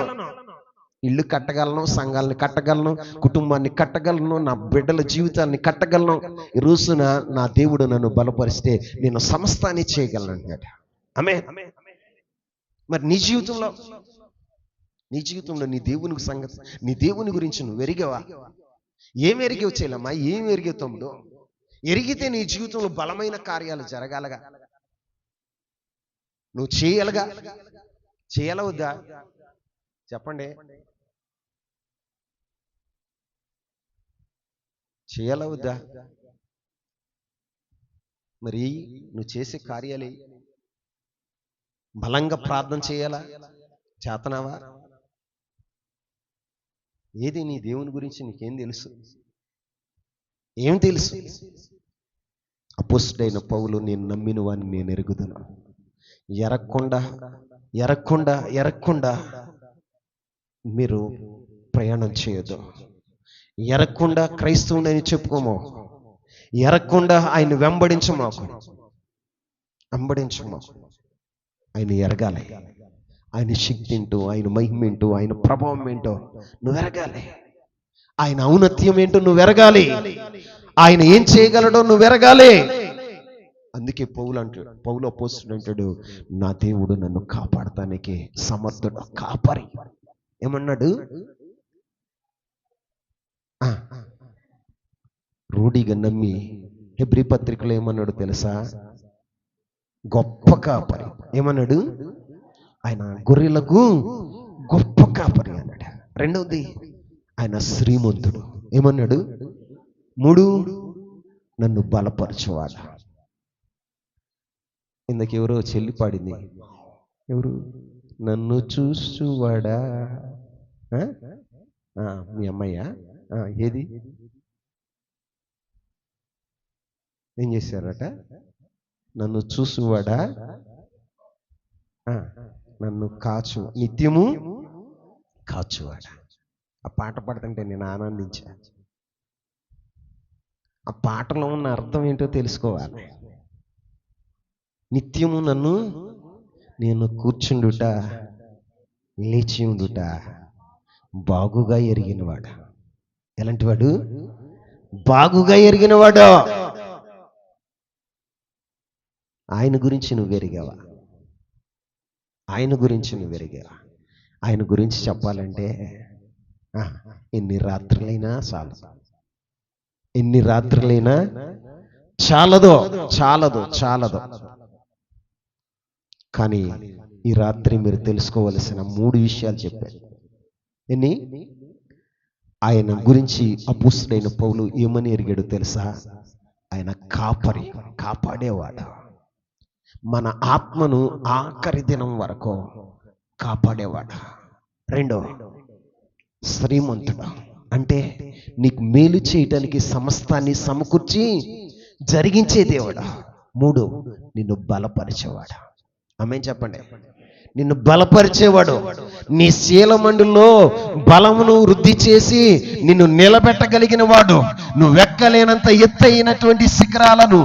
ఇల్లు కట్టగలను, సంఘాలని కట్టగలను, కుటుంబాన్ని కట్టగలను, నా బిడ్డల జీవితాన్ని కట్టగలను. ఈ రోజున నా దేవుడు నన్ను బలపరిస్తే నేను సమస్తాన్ని చేయగలను అంటాడు. ఆమేన్. మరి నీ జీవితంలో నీ దేవుని సంగతి, నీ దేవుని గురించి నువ్వు ఎరిగావా? ఏం ఎరిగావు చెల్లమ్మా? ఏం ఎరిగావు తమ్ముడు? ఎరిగితే నీ జీవితంలో బలమైన కార్యాలు జరగాలగా, నువ్వు చేయాలా వద్దా? చెప్పండి, చేయాలా వద్దా? మరి నువ్వు చేసే కార్యాలే. బలంగా ప్రార్థన చేయాలా? చేతనావా? ఏది నీ దేవుని గురించి నీకేం తెలుసు? ఏం తెలుసు? అపోస్తలుడైన పౌలు, నేను నమ్మిన వాడిని నేను ఎరుగుదును. ఎరక్కుండా మీరు ప్రయాణం చేయొద్దు. ఎరక్కుండా క్రైస్తవుని చెప్పుకోమో, ఎరక్కుండా ఆయన వెంబడించమాకు. వెంబడించము. ఆయన ఎరగాలి. ఆయన శక్తి ఏంటో, ఆయన మహిమ ఏంటో, ఆయన ప్రభావం ఏంటో నువ్వు ఎరగాలి. ఆయన ఔన్నత్యం ఏంటో నువ్వు ఎరగాలి. ఆయన ఏం చేయగలడో నువ్వు ఎరగాలి. అందుకే పౌలు అపోస్తలుడు అంటాడు, నా దేవుడు నన్ను కాపాడటానికి సమర్థుడు, కాపరి. ఏమన్నాడు? రూఢిగా నమ్మి హెబ్రీ పత్రికలో ఏమన్నాడు తెలుసా? గొప్ప కాపరి. ఏమన్నాడు? ఆయన గొర్రెలకు గొప్ప కాపరి అన్నాడు. రెండవది, ఆయన శ్రీమంతుడు. ఏమన్నాడు? 3, నన్ను బలపరచువాడు. ఇందకెవరో చెల్లి పాడింది. ఎవరు? నన్ను చూసువాడా? మీ అమ్మయ్యా? ఏది? ఏం చేశారట? నన్ను చూసువాడా, నన్ను కాచు, నిత్యము కాచువాడా. ఆ పాట పాడుతుంటే నేను ఆనందించా. ఆ పాటలో ఉన్న అర్థం ఏంటో తెలుసుకోవాలి. నిత్యము నేను కూర్చుండుట, లేచి ఉండుట బాగుగా ఎరిగినవాడు. ఎలాంటి వాడు? బాగుగా ఎరిగినవాడు. ఆయన గురించి నువ్వు ఎరిగావా? ఆయన గురించి నువ్వు ఎరిగావా? ఆయన గురించి చెప్పాలంటే ఎన్ని రాత్రులైనా చాలదు. ఎన్ని రాత్రులైనా చాలదు. కానీ ఈ రాత్రి మీరు తెలుసుకోవలసిన 3 విషయాలు చెప్పాను. ఎన్ని? ఆయన గురించి అపోస్తలుడైన పౌలు ఏమని ఎరిగాడు తెలుసా? ఆయన కాపరి, కాపాడేవాడు. మన ఆత్మను ఆఖరి దినం వరకు కాపాడేవాడు. 2, శ్రీమంతుడు. అంటే నీకు మేలు చేయటానికి సమస్తాన్ని సమకూర్చి జరిగించే దేవుడు. 3, నిన్ను బలపరిచేవాడు. ఆమేన్ చెప్పండి. నిన్ను బలపరిచేవాడు. నీ శీలమండులో బలమును వృద్ధి చేసి నిన్ను నిలబెట్టగలిగిన వాడు. నువ్వు ఎక్కలేనంత ఎత్తైనటువంటి శిఖరాలను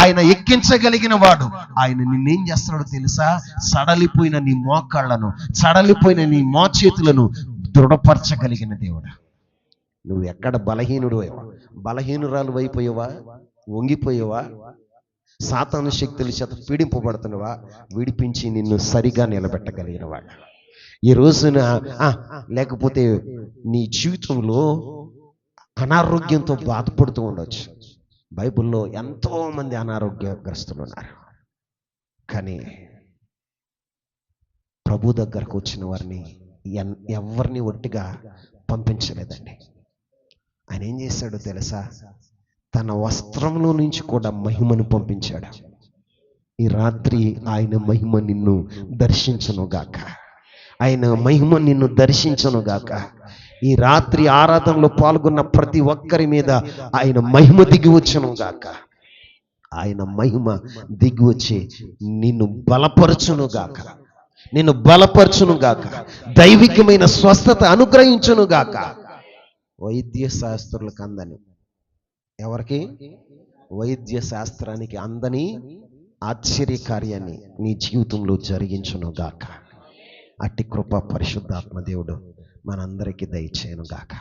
ఆయన ఎక్కించగలిగిన వాడు. ఆయన నిన్నేం చేస్తున్నాడో తెలుసా? సడలిపోయిన నీ మోకాళ్లను, సడలిపోయిన నీ మోచేతులను దృఢపరచగలిగిన దేవుడు. నువ్వు ఎక్కడ బలహీనురాలు అయిపోయావా? వంగిపోయావా? సాతాను శక్తుల చేత పీడింపబడుతున్నవా? విడిపించి నిన్ను సరిగా నిలబెట్టగలిగిన వాడు. ఈ రోజున లేకపోతే నీ జీవితంలో అనారోగ్యంతో బాధపడుతూ ఉండొచ్చు. బైబిల్లో ఎంతో మంది అనారోగ్యగ్రస్తులు ఉన్నారు. కానీ ప్రభు దగ్గరకు వచ్చిన వారిని ఎవరిని ఒట్టిగా పంపించలేదండి. ఆయన ఏం చేశాడో తెలుసా? తన వస్త్రంలో నుంచి కూడా మహిమను పంపించాడు. ఈ రాత్రి ఆయన మహిమ నిన్ను దర్శించునుగాక. ఆయన మహిమ నిన్ను దర్శించునుగాక. ఈ రాత్రి ఆరాధనలో పాల్గొన్న ప్రతి ఒక్కరి మీద ఆయన మహిమ దిగి వచ్చునుగాక. ఆయన మహిమ దిగి వచ్చి నిన్ను బలపరచునుగాక. దైవికమైన స్వస్థత అనుగ్రహించునుగాక. వైద్య శాస్త్రులకు అందని, ఎవరికి? వైద్య శాస్త్రానికి అందని ఆశ్చర్యకార్యాన్ని నీ జీవితంలో జరిగించునుగాక. అట్టి కృప పరిశుద్ధాత్మ దేవుడు మనందరికీ దయచేయునుగాక.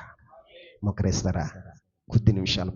మొకరేస్తారా? కొద్ది నిమిషాలు